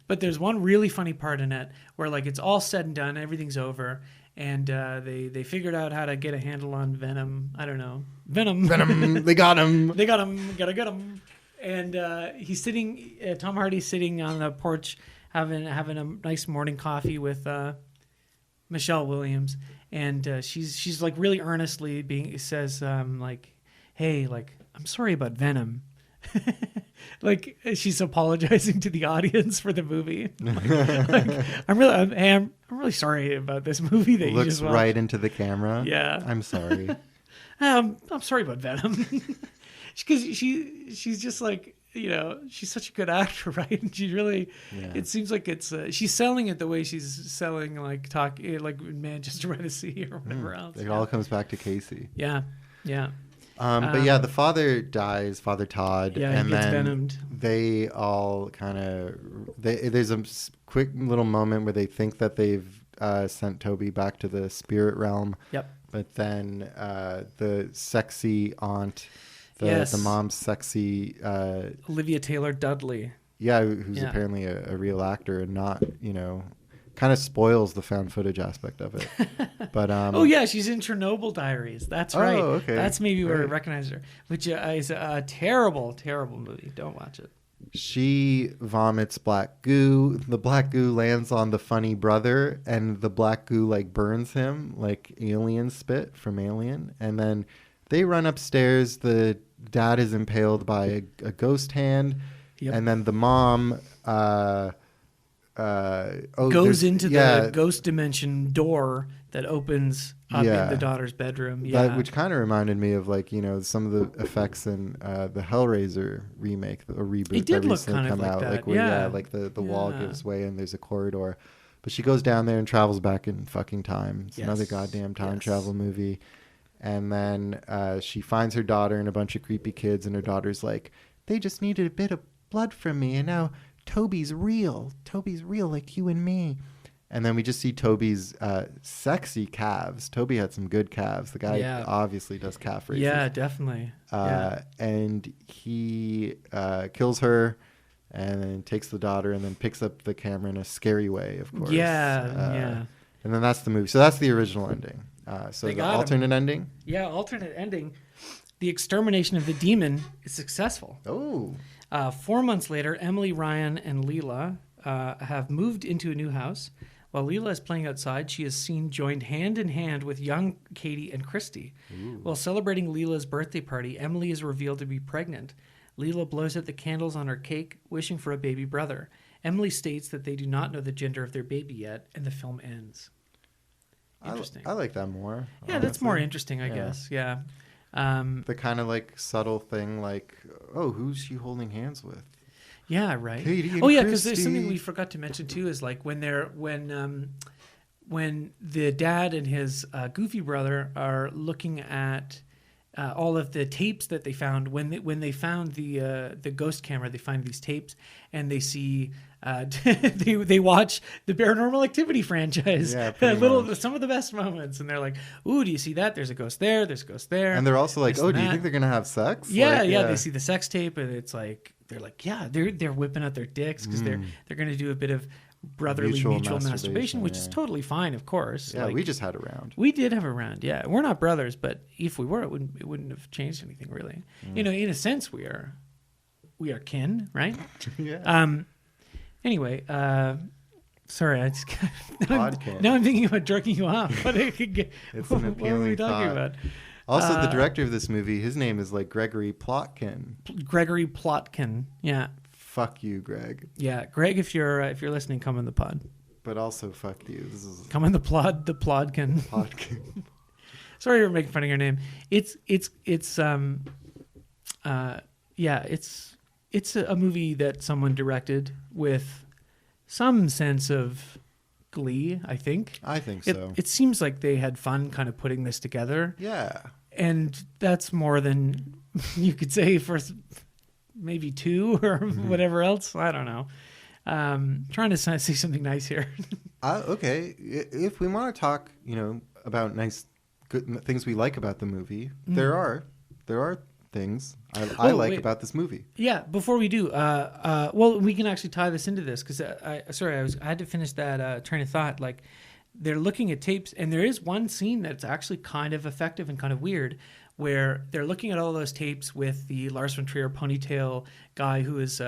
But there's one really funny part in it where like it's all said and done, everything's over, and they figured out how to get a handle on Venom. I don't know, Venom. They got him. They got him. Gotta get him. And he's sitting. Tom Hardy's sitting on the porch having a nice morning coffee with Michelle Williams, and she's like really earnestly says like, "Hey, like I'm sorry about Venom." Like she's apologizing to the audience for the movie. Like, I'm really sorry about this movie that you Looks just watched. right into the camera. Yeah. I'm sorry. I'm sorry about Venom. Because she's just like, you know, she's such a good actor, right? And she really, it seems like it's she's selling it the way she's selling like Manchester by the Sea or whatever else. It all comes back to Casey. Yeah, yeah. But yeah, the father dies, Father Todd, Yeah, and he gets then venomed. they all kind of there's a quick little moment where they think that they've sent Toby back to the spirit realm. Yep. But then the sexy aunt, the mom's sexy Olivia Taylor Dudley. Yeah, who's apparently a real actor and not, you know, kind of spoils the found footage aspect of it. But oh yeah, she's in Chernobyl Diaries. That's right. Oh, okay. That's maybe where I Great. recognize her, which is a terrible, terrible movie. Don't watch it. She vomits black goo. The black goo lands on the funny brother, and the black goo like burns him like alien spit from Alien. And then they run upstairs. The dad is impaled by a ghost hand, and then the mom goes into the ghost dimension door that opens up in the daughter's bedroom. Yeah, which kind of reminded me of like, you know, some of the effects in the Hellraiser remake or reboot. It did that look recently kind of come like out. that. Like where, like the wall gives way and there's a corridor. But she goes down there and travels back in fucking time. It's another goddamn time travel movie. And then she finds her daughter and a bunch of creepy kids, and her daughter's like, they just needed a bit of blood from me, and now Toby's real. Toby's real like you and me. And then we just see Toby's sexy calves. Toby had some good calves. The guy obviously does calf races. Yeah, definitely. And he kills her and then takes the daughter and then picks up the camera in a scary way, of course. Yeah. And then that's the movie. So that's the original ending. So the alternate ending? Yeah, alternate ending. The extermination of the demon is successful. Oh. 4 months later, Emily, Ryan, and Leela have moved into a new house. While Leela is playing outside, she is seen joined hand in hand with young Katie and Christy. Ooh. While celebrating Leela's birthday party, Emily is revealed to be pregnant. Leela blows out the candles on her cake, wishing for a baby brother. Emily states that they do not know the gender of their baby yet, and the film ends. Interesting. I like that more. Yeah, that's more interesting, I guess. Yeah. The kind of like subtle thing, like, oh, who's she holding hands with? Yeah, right. Katie and because there's Christy. something we forgot to mention too. Is like when the dad and his goofy brother are looking at all of the tapes that they found when they found the ghost camera, they find these tapes and they see they watch the Paranormal Activity franchise. Yeah, some of the best moments, and they're like, "Ooh, do you see that? There's a ghost there. There's a ghost there." And they're also like, this "Oh, and do you that. think they're gonna have sex?" Yeah, Like, yeah. They see the sex tape, and it's like they're whipping out their dicks because they're going to do a bit of brotherly mutual masturbation, which is totally fine, of course. Yeah, like, we just had a round. we did have a round. Yeah, we're not brothers, but if we were, it wouldn't have changed anything really. You know, in a sense, we are kin, right? Yeah. Anyway, sorry, I just Podkin. now I'm thinking about jerking you off. But it could get, It's an what were we appealing talking thought. about? Also, the director of this movie, his name is like Gregory Plotkin. Gregory Plotkin. Yeah, Fuck you, Greg. yeah. Greg, if you're listening, come in the pod. But also, fuck you. This is Come in the Plodkin. Plotkin. Sorry, we're making fun of your name. It's a movie that someone directed with some sense of glee, I think. I think so. It seems like they had fun kind of putting this together. Yeah. And that's more than you could say for maybe two or whatever else. I don't know. Trying to say something nice here. Okay. If we want to talk, about nice, good things we like about the movie, there are things I like about this movie. Yeah. Before we do, well, we can actually tie this into this because I had to finish that train of thought. Like, they're looking at tapes, and there is one scene that's actually kind of effective and kind of weird, where they're looking at all those tapes with the Lars von Trier ponytail guy who is,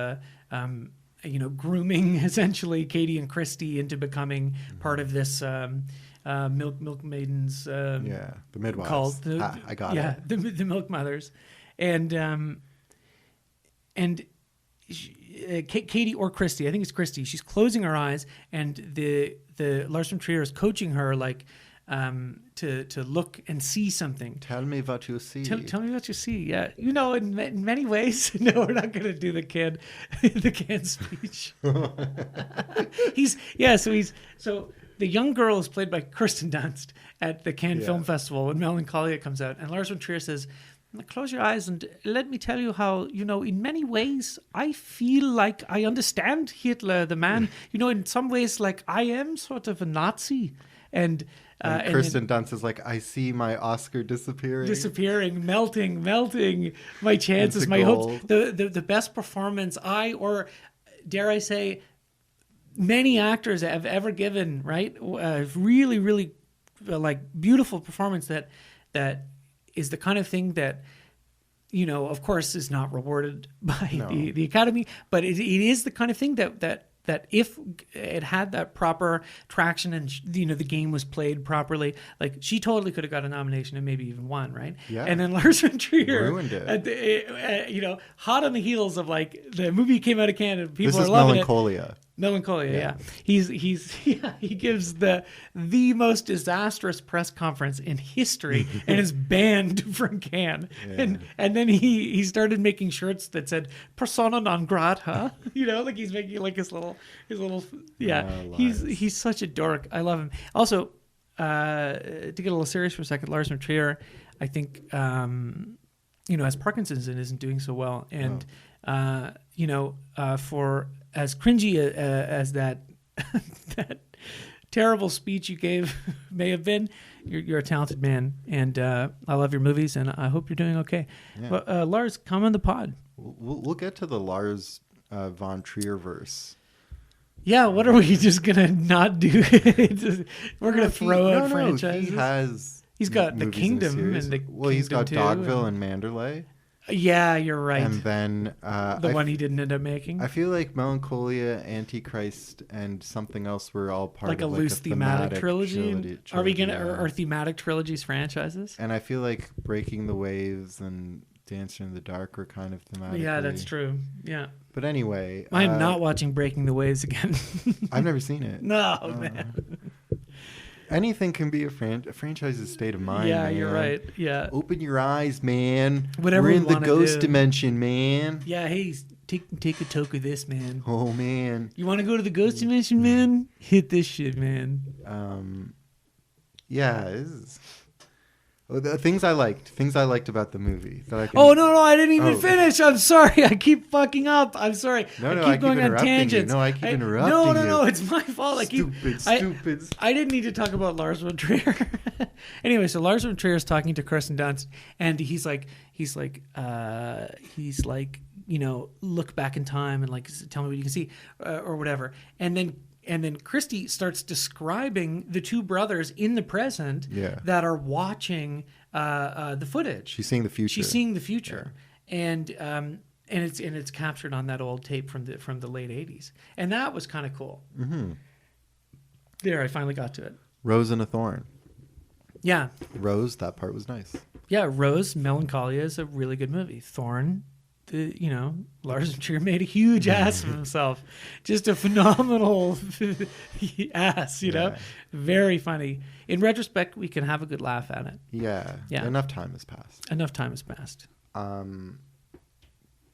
grooming essentially Katie and Christy into becoming part of this milk maidens. The midwives. Called I got it. Yeah, the milk mothers, and Katie or Christy, I think it's Christy. She's closing her eyes, and the Lars von Trier is coaching her like to look and see something. Tell me what you see. Tell me what you see. Yeah, in many ways. No, we're not going to do the canned speech. So the young girl is played by Kirsten Dunst at the Cannes Film Festival when Melancholia comes out, and Lars von Trier says, "Close your eyes and let me tell you how, in many ways, I feel like I understand Hitler, the man. In some ways, like I am sort of a Nazi." And Kirsten Dunst is like, "I see my Oscar disappearing, melting, my chances, my hopes, the best performance or dare I say, many actors have ever given, right? Really, really, like beautiful performance that is the kind of thing that, of course, is not rewarded by the Academy, but it is the kind of thing that if it had that proper traction and the game was played properly, like she totally could have got a nomination and maybe even won, right? Yeah. And then Lars von Trier ruined it. Hot on the heels of like the movie came out of Canada, people This are is loving Melancholia. Melancholia, yeah. He gives the most disastrous press conference in history and is banned from Cannes. Yeah. And then he started making shirts that said persona non grata. Like he's making like his little he's such a dork. I love him. Also, to get a little serious for a second, Lars von Trier, I think has Parkinson's and isn't doing so well. And for as cringy as that terrible speech you gave may have been, you're a talented man, and I love your movies, and I hope you're doing okay. Yeah. But Lars, come on the pod. We'll get to the Lars von Trier verse. Yeah, what are we just gonna not do? We're gonna throw out franchises. He's got the Kingdom and the he's got Kingdom Dogville and Manderley. Yeah, you're right. And then the one he didn't end up making. I feel like Melancholia, Antichrist, and something else were all part like of a loose thematic trilogy. Are we gonna yeah. are thematic trilogies franchises? And I feel like Breaking the Waves and Dancer in the Dark were kind of thematic. Yeah, that's true. Yeah. But anyway, I am not watching Breaking the Waves again. I've never seen it. No, man. Anything can be a franchise's state of mind. Yeah, man. you're right. Yeah. Open your eyes, man. Whatever we're in we the wanna ghost do. dimension, man. Yeah, hey, take a toke of this, man. Oh man. You want to go to the ghost dimension, man? Hit this shit, man. Yeah. The things I liked about the movie that I can. Oh no, I didn't even finish. I'm sorry. I keep fucking up. I'm sorry. No, I keep going on interrupting tangents. you. No, I keep interrupting you. No, it's my fault. Stupid. I didn't need to talk about Lars von Trier. Anyway, so Lars von Trier is talking to Kirsten Dunst, and he's like, look back in time and like tell me what you can see, or whatever, and then Christy starts describing the two brothers in the present that are watching the footage. She's seeing the future. And it's captured on that old tape from the late 80s, and that was kind of cool. Mm-hmm. There, I finally got to it. Rose and a Thorn. Yeah, Rose. That part was nice. Yeah, Rose, Melancholia is a really good movie. Thorn. Lars von Trier made a huge ass of himself. Just a phenomenal ass, you know? Very funny. In retrospect, we can have a good laugh at it. Yeah. Enough time has passed.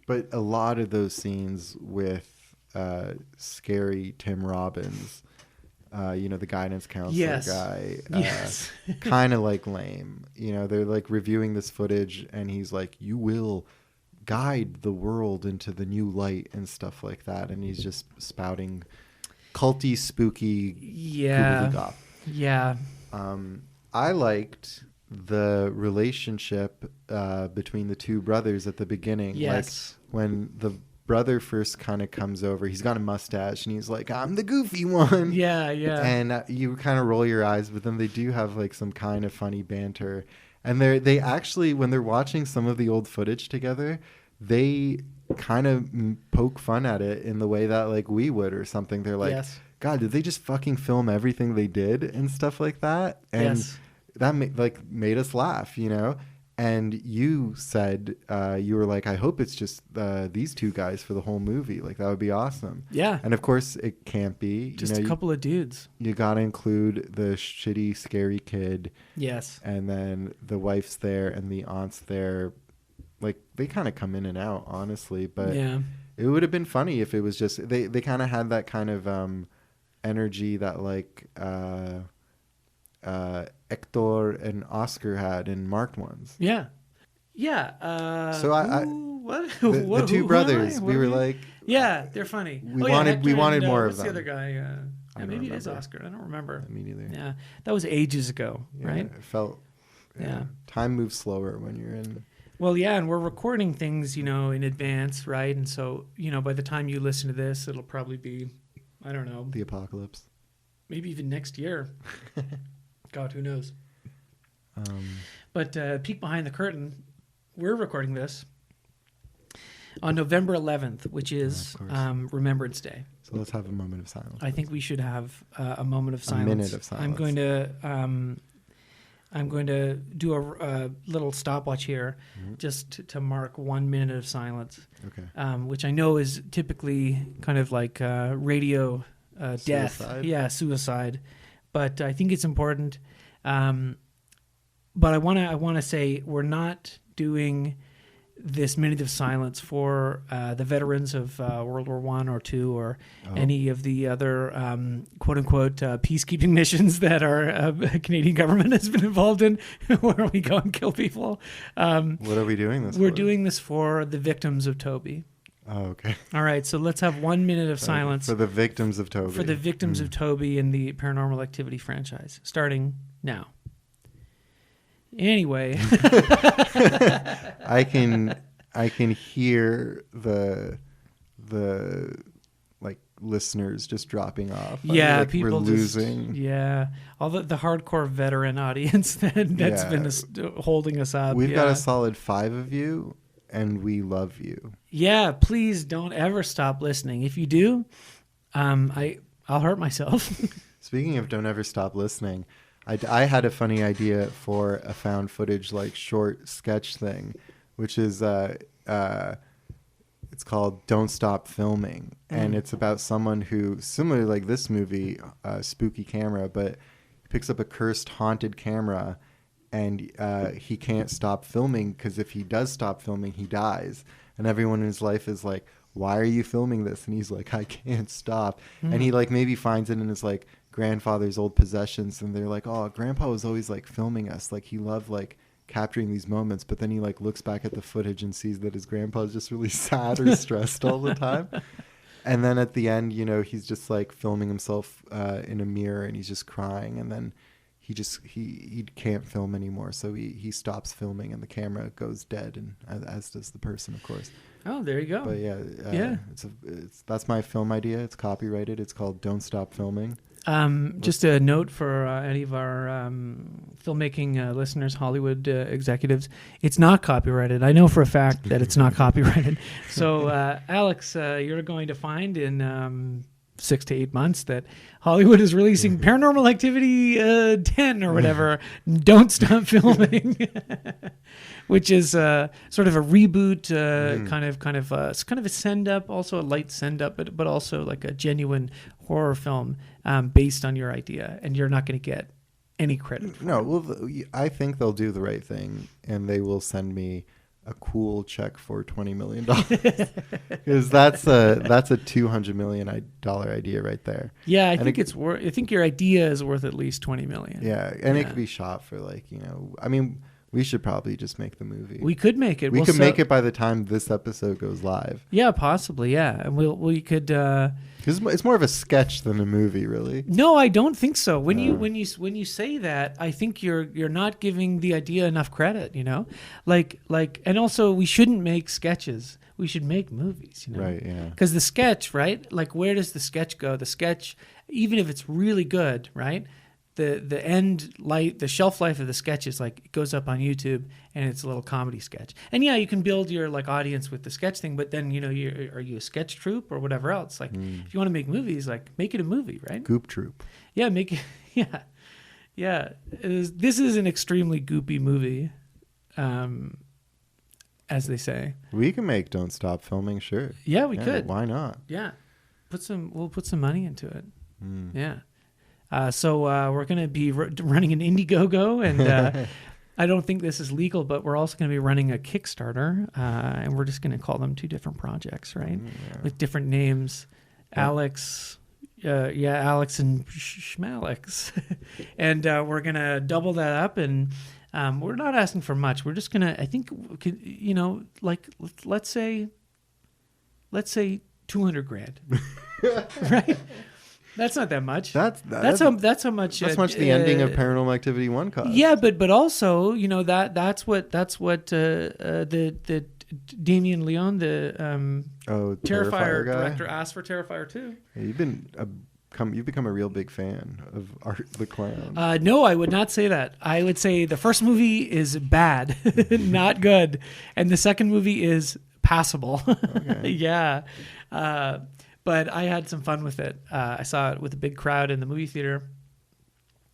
But a lot of those scenes with scary Tim Robbins, the guidance counselor guy, kind of like lame. They're like reviewing this footage and he's like, you will guide the world into the new light and stuff like that, and he's just spouting culty, spooky gobbledygook. Yeah. I liked the relationship between the two brothers at the beginning. Yes. Like when the brother first kind of comes over, he's got a mustache and he's like, I'm the goofy one. Yeah. And you kind of roll your eyes, but then they do have like some kind of funny banter. And they actually, when they're watching some of the old footage together, they kind of poke fun at it in the way that like we would or something. They're like, God, did they just fucking film everything they did and stuff like that? And that made us laugh, And you said, you were like, I hope it's just these two guys for the whole movie. Like, that would be awesome. Yeah. And of course, it can't be. Just a couple of dudes. You got to include the shitty, scary kid. Yes. And then the wife's there and the aunt's there. Like, they kind of come in and out, honestly. But it would have been funny if it was just... They kind of had that kind of energy that, like... Hector and Oscar had in Marked Ones. Yeah. So what? The two brothers, we were like, yeah, they're funny. We wanted more of them. What's the other guy? Maybe it is remember. Oscar. I don't remember. Me neither. Yeah, that was ages ago, right? It felt. Time moves slower when you're in. Well, yeah, and we're recording things, in advance, right? And so, by the time you listen to this, it'll probably be, I don't know, the apocalypse. Maybe even next year. God, who knows? But peek behind the curtain, we're recording this on November 11th, which is Remembrance Day. So let's have a moment of silence. I think we should have a moment of silence. A minute of silence. I'm going to do a little stopwatch here, just to mark 1 minute of silence. Okay. Which I know is typically kind of like radio death. Suicide? Yeah, suicide. But I think it's important. But I want to say we're not doing this minute of silence for the veterans of World War I or II or any of the other quote-unquote peacekeeping missions that our Canadian government has been involved in where we go and kill people. What are we doing this We're for? doing this for the victims of Toby. Oh, okay. All right, so let's have 1 minute of silence For the victims of Toby. for the victims of Toby in the Paranormal Activity franchise, starting now. Anyway, I can hear the like listeners just dropping off. yeah, Like, people we're just, losing. yeah, all the hardcore veteran audience that's Yeah. been holding us up. We've yeah. got a solid 5 of you, and we love you. Yeah, please don't ever stop listening. If you do, I'll hurt myself. Speaking of don't ever stop listening, I had a funny idea for a found footage like short sketch thing, which is it's called Don't Stop Filming, and it's about someone who, similar like this movie, Spooky Camera, but picks up a cursed haunted camera, and he can't stop filming because if he does stop filming, he dies, and everyone in his life is like, why are you filming this? And he's like, I can't stop. And he like maybe finds it in his like grandfather's old possessions, and they're like, oh, grandpa was always like filming us, like he loved like capturing these moments, but then he like looks back at the footage and sees that his grandpa's just really sad or stressed all the time. And then at the end, you know, he's just like filming himself in a mirror, and he's just crying, and then he can't film anymore, so he stops filming, and the camera goes dead, and as does the person, of course. Oh, there you go. But yeah, that's my film idea. It's copyrighted. It's called Don't Stop Filming. Just a note for any of our filmmaking listeners, Hollywood executives. It's not copyrighted. I know for a fact that it's not copyrighted. So, Alex, you're going to find in 6 to 8 months that Hollywood is releasing Paranormal Activity 10 or whatever. Don't Stop Filming. Which is sort of a reboot, it's kind of a send up, also a light send up, but also like a genuine horror film based on your idea, and you're not going to get any credit for No, it. well, I think they'll do the right thing, and they will send me a cool check for $20 million, because that's a $200 million idea right there. Yeah, I think it's worth. I think your idea is worth at least $20 million. Yeah, and it could be shot for like, you know, I mean, we should probably just make the movie. We could make it. We could make it by the time this episode goes live. Yeah, possibly. Yeah, and we could. Because it's more of a sketch than a movie, really. No, I don't think so. When you say that, I think you're not giving the idea enough credit. You know, like, and also we shouldn't make sketches. We should make movies. You know, Right? Yeah. Because the sketch, right? Like, where does the sketch go? The sketch, even if it's really good, right? The shelf life of the sketch is like it goes up on YouTube and it's a little comedy sketch. And yeah, you can build your like audience with the sketch thing, but then, you know, are you a sketch troupe or whatever else? Like if you want to make movies, like make it a movie, right? Goop Troop. Yeah, make it. Yeah, yeah. This is an extremely goopy movie, as they say. We can make Don't Stop Filming, sure. Yeah, we could. Why not? Yeah, we'll put some money into it. Yeah. So we're going to be running an Indiegogo, and I don't think this is legal, but we're also going to be running a Kickstarter, and we're just going to call them 2 different projects, right? With different names. Alex, Alex and Schmalex. And we're going to double that up, and we're not asking for much. We're just going to, I think, you know, like, let's say $200,000, right? That's not that much. That's how much. That's much the ending of Paranormal Activity 1 cost. Yeah, but also, you know, that's what the Damien Leone, the Terrifier guy? director, asked for Terrifier 2. Yeah, you've become a real big fan of Art the Clown. No, I would not say that. I would say the first movie is bad, not good, and the second movie is passable. Okay. Yeah. But I had some fun with it. I saw it with a big crowd in the movie theater.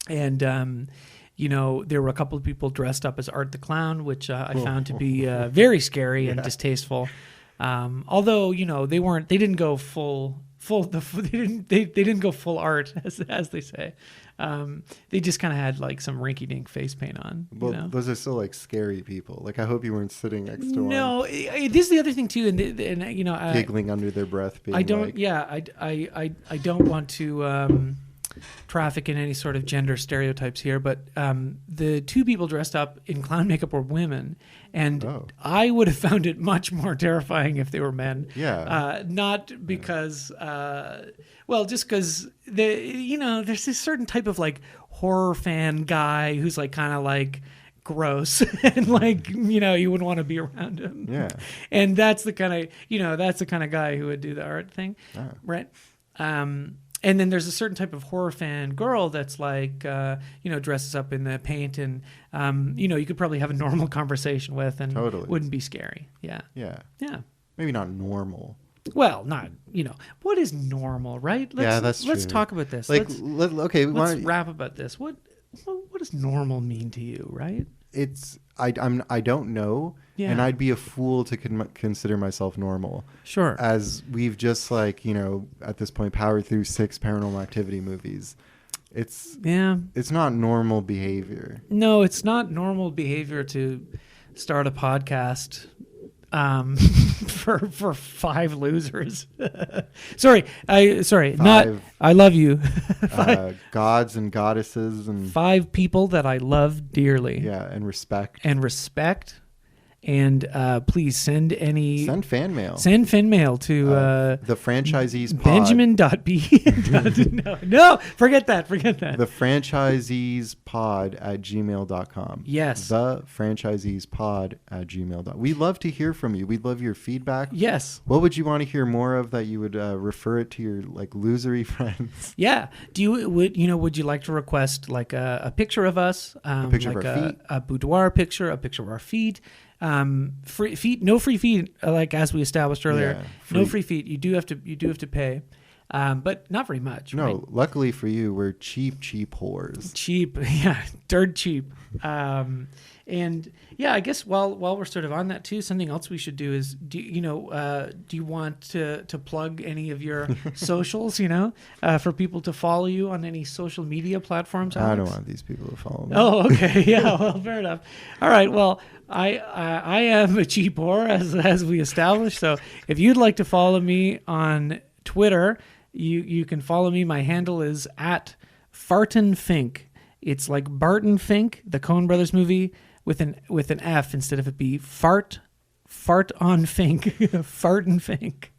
And, you know, there were a couple of people dressed up as Art the Clown, which I found to be very scary and distasteful. Although, you know, they didn't go full they didn't go full art, as they say. They just kind of had like some rinky-dink face paint on. Well, you know? those are still like scary people. Like, I hope you weren't sitting next to one. No, this is the other thing too, and you know, giggling under their breath. Being I don't. like, yeah, I don't want to. traffic in any sort of gender stereotypes here, but the two people dressed up in clown makeup were women, and I would have found it much more terrifying if they were men. Yeah. Not because, just because there's this certain type of like horror fan guy who's like kind of like gross and like you wouldn't want to be around him. Yeah. And that's the kind of guy who would do the art thing, right? And then there's a certain type of horror fan girl that's like, dresses up in the paint and, you could probably have a normal conversation with and Totally. wouldn't be scary. Yeah. Yeah. Yeah. Maybe not normal. Well, not, what is normal, right? That's true. Let's talk about this. Like, let's rap about this. What does normal mean to you, right? I don't know. Yeah. And I'd be a fool to consider myself normal. Sure. As we've just at this point powered through 6 Paranormal Activity movies. It's not normal behavior. No, it's not normal behavior to start a podcast for 5 losers. I love you. Gods and goddesses and 5 people that I love dearly. Yeah, and respect. And please send fan mail. Send fan mail to the franchisees pod. Benjamin.b. No, forget that. The franchisees pod at gmail.com. Yes. The franchisees pod at gmail.com. We'd love to hear from you. We'd love your feedback. Yes. What would you want to hear more of that you would refer it to your losery friends? Yeah. Would you like to request like a picture of us? A picture of our feet? A boudoir picture, a picture of our feet. Free feet, no free feet, like as we established earlier. Yeah, no free feet. You do have to pay, but not very much. No, right? Luckily for you, we're cheap whores. Cheap, yeah, dirt cheap. And yeah, I guess while we're sort of on that too, something else we should do is do you want to plug any of your socials? For people to follow you on any social media platforms. Alex? I don't want these people to follow me. Oh, okay, yeah, well, fair enough. All right, well, I am a cheap whore as we established. So if you'd like to follow me on Twitter, you can follow me. My handle is @FartinFink. It's like Barton Fink, the Coen Brothers movie, with an F instead of it be fart on Fink. Fart and Fink.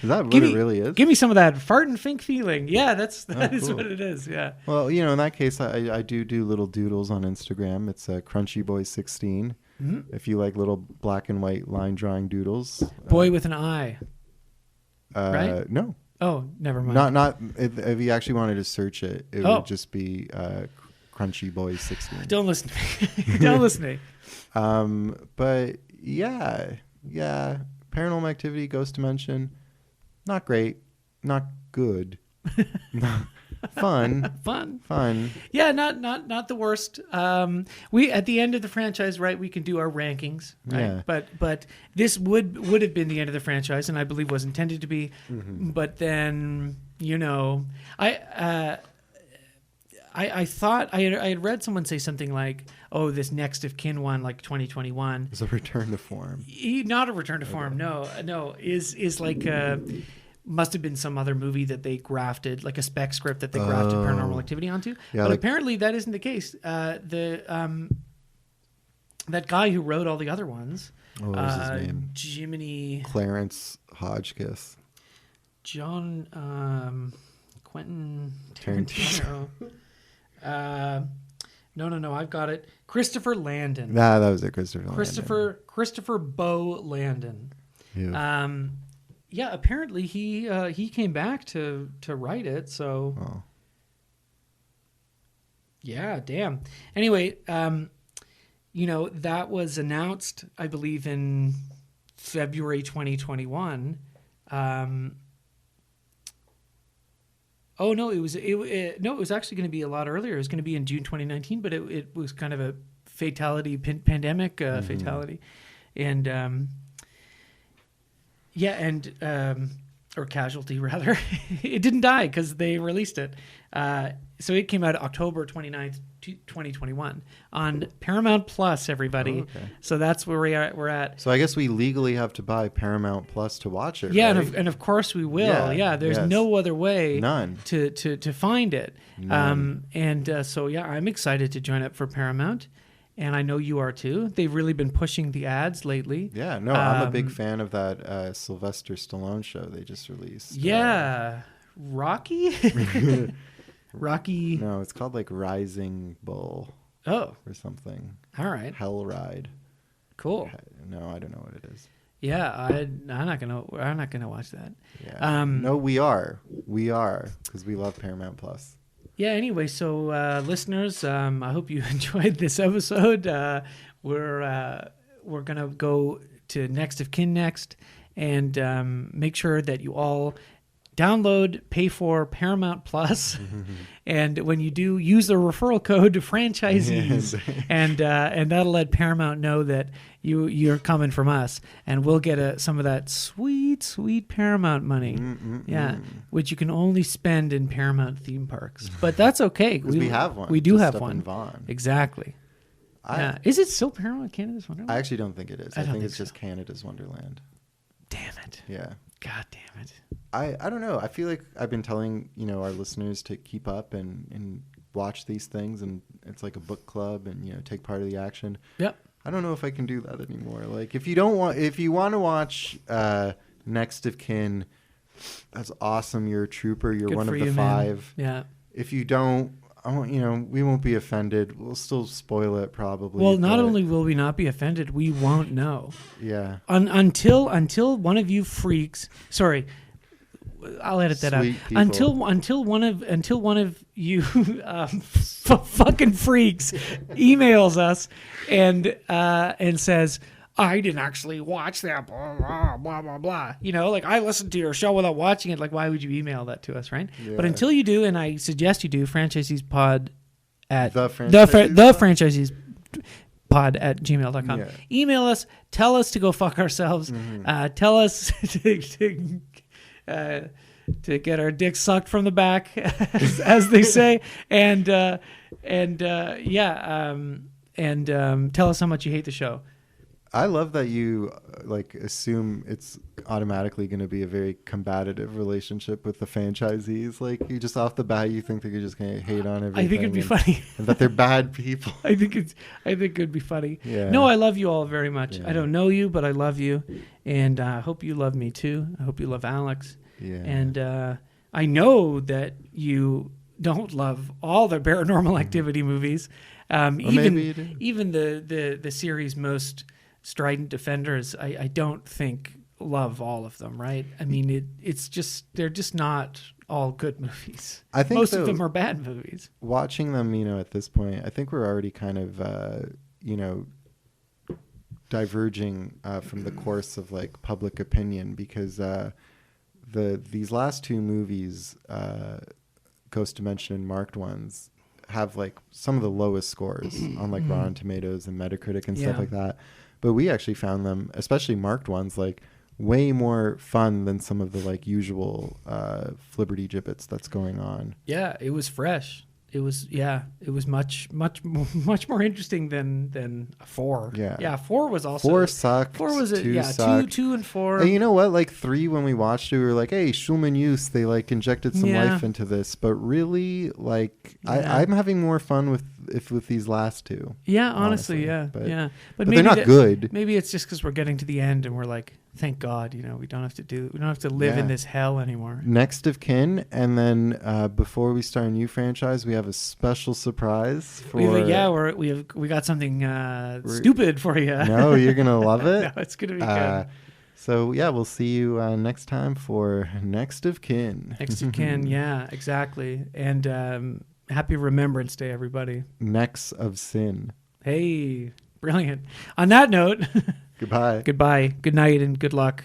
Is that what it really is? Give me some of that fart and Fink feeling. Yeah, that is cool. what it is. Yeah. Well, in that case, I do little doodles on Instagram. It's CrunchyBoy16. Mm-hmm. If you like little black and white line drawing doodles. Boy with an I. Right? No. Oh, never mind. Not. If you actually wanted to search it, it would just be CrunchyBoy16. Don't listen to me. Don't listen to me. But yeah. Paranormal Activity, Ghost Dimension, not great, not good, fun. Yeah, not the worst. We at the end of the franchise, right? We can do our rankings, right? Yeah. But this would have been the end of the franchise, and I believe was intended to be. Mm-hmm. But then I thought I had read someone say something like, "Oh, this next of kin one, like 2021, is a return to form." Not a return to form. No, is like must have been some other movie that they grafted, like a spec script that they grafted Paranormal Activity onto. Yeah, but apparently that isn't the case. That guy who wrote all the other ones, what was his name? Jiminy Clarence Hodgkiss. John Quentin Tarantino. No, I've got it. Christopher Landon. That was it, Christopher Bo Landon. Yeah. Yeah, apparently he came back to write it, so yeah, damn. Anyway, that was announced, I believe, in February 2021. Oh no, it was actually going to be a lot earlier. It was going to be in June 2019, but it was kind of a fatality, pandemic fatality, and or casualty rather. It didn't die because they released it, So it came out October 29th, 2021 on Paramount Plus, everybody. Oh, okay. So that's where we're at. So I guess we legally have to buy Paramount Plus to watch it, Yeah, right? and of course we will. Yeah, there's no other way None. to find it. So yeah, I'm excited to join up for Paramount, and I know you are too. They've really been pushing the ads lately. Yeah, no, I'm a big fan of that Sylvester Stallone show they just released. Yeah, Rocky? Rocky. No, it's called like Rising Bull Oh, or something. all right. Hell Ride. Cool. No, I don't know what it is. Yeah, I'm not gonna watch that. Yeah. No, we are because we love Paramount Plus. Yeah. Anyway, so listeners, I hope you enjoyed this episode. We're gonna go to Next of Kin next, and make sure that you all download, pay for Paramount Plus, and when you do, use the referral code to franchisees, and that'll let Paramount know that you're coming from us, and we'll get some of that sweet Paramount money, which you can only spend in Paramount theme parks. But that's okay. We have one. We do just have up one. in Vaughan. Exactly. Yeah. Is it still Paramount Canada's Wonderland? I actually don't think it is. I don't think think it's so. just Canada's Wonderland. Damn it. Yeah. God damn it. I don't know. I feel like I've been telling, our listeners to keep up and watch these things, and it's like a book club, and take part of the action. Yep. I don't know if I can do that anymore. Like if you want to watch Next of Kin, that's awesome. You're a trooper. You're Good one for of the you, man. 5. Yeah. If you don't, we won't be offended. We'll still spoil it probably. Well, not but- only will we not be offended, we won't know. Yeah. Until one of you freaks. Sorry, I'll edit that Sweet out. people. Until one of you fucking freaks emails us and says, I didn't actually watch that, blah, blah, blah, blah, blah. Like I listened to your show without watching it. Like, why would you email that to us, right? Yeah. But until you do, and I suggest you do, franchiseespod at The Franchisees pod at gmail.com. Yeah. Email us. Tell us to go fuck ourselves. Tell us to get our dicks sucked from the back, as they say. And tell us how much you hate the show. I love that you assume it's automatically going to be a very combative relationship with the franchisees. Like you just off the bat, you think that you're just going to hate on everything. I think it'd be funny. And that they're bad people. I think it'd be funny. Yeah. No, I love you all very much. Yeah. I don't know you, but I love you, and I hope you love me too. I hope you love Alex. Yeah. And I know that you don't love all the Paranormal Activity movies. maybe you do. Even the series' most strident defenders, I don't think love all of them, right? I mean, it's just they're just not all good movies. I think most of them are bad movies. Watching them, at this point, I think we're already kind of, diverging from the course of public opinion, because these last 2 movies, Ghost Dimension and Marked Ones, have some of the lowest scores on Rotten Tomatoes and Metacritic and stuff like that. But we actually found them, especially Marked Ones, way more fun than some of the usual flibberty gibbets that's going on. Yeah, it was fresh. It was much more interesting than 4. Yeah, 4 was also 4 sucked. 4 was 2 sucked. 2 and 4. And you know what? 3, when we watched it, we were like, "Hey, Schulman Youth, they injected some life into this." But really, I'm having more fun with these last 2. Yeah, honestly, yeah, but, yeah. But they're not good. Maybe it's just because we're getting to the end and we're like, thank God, we don't have to live in this hell anymore. Next of Kin, and then before we start a new franchise, we have a special surprise for. We got something stupid for you. No, you're gonna love it. No, it's gonna be good. So yeah, we'll see you next time for Next of Kin. Next of Kin, yeah, exactly. And happy Remembrance Day, everybody. Necks of Sin. Hey, brilliant. On that note, Goodbye. Goodbye. Good night and good luck.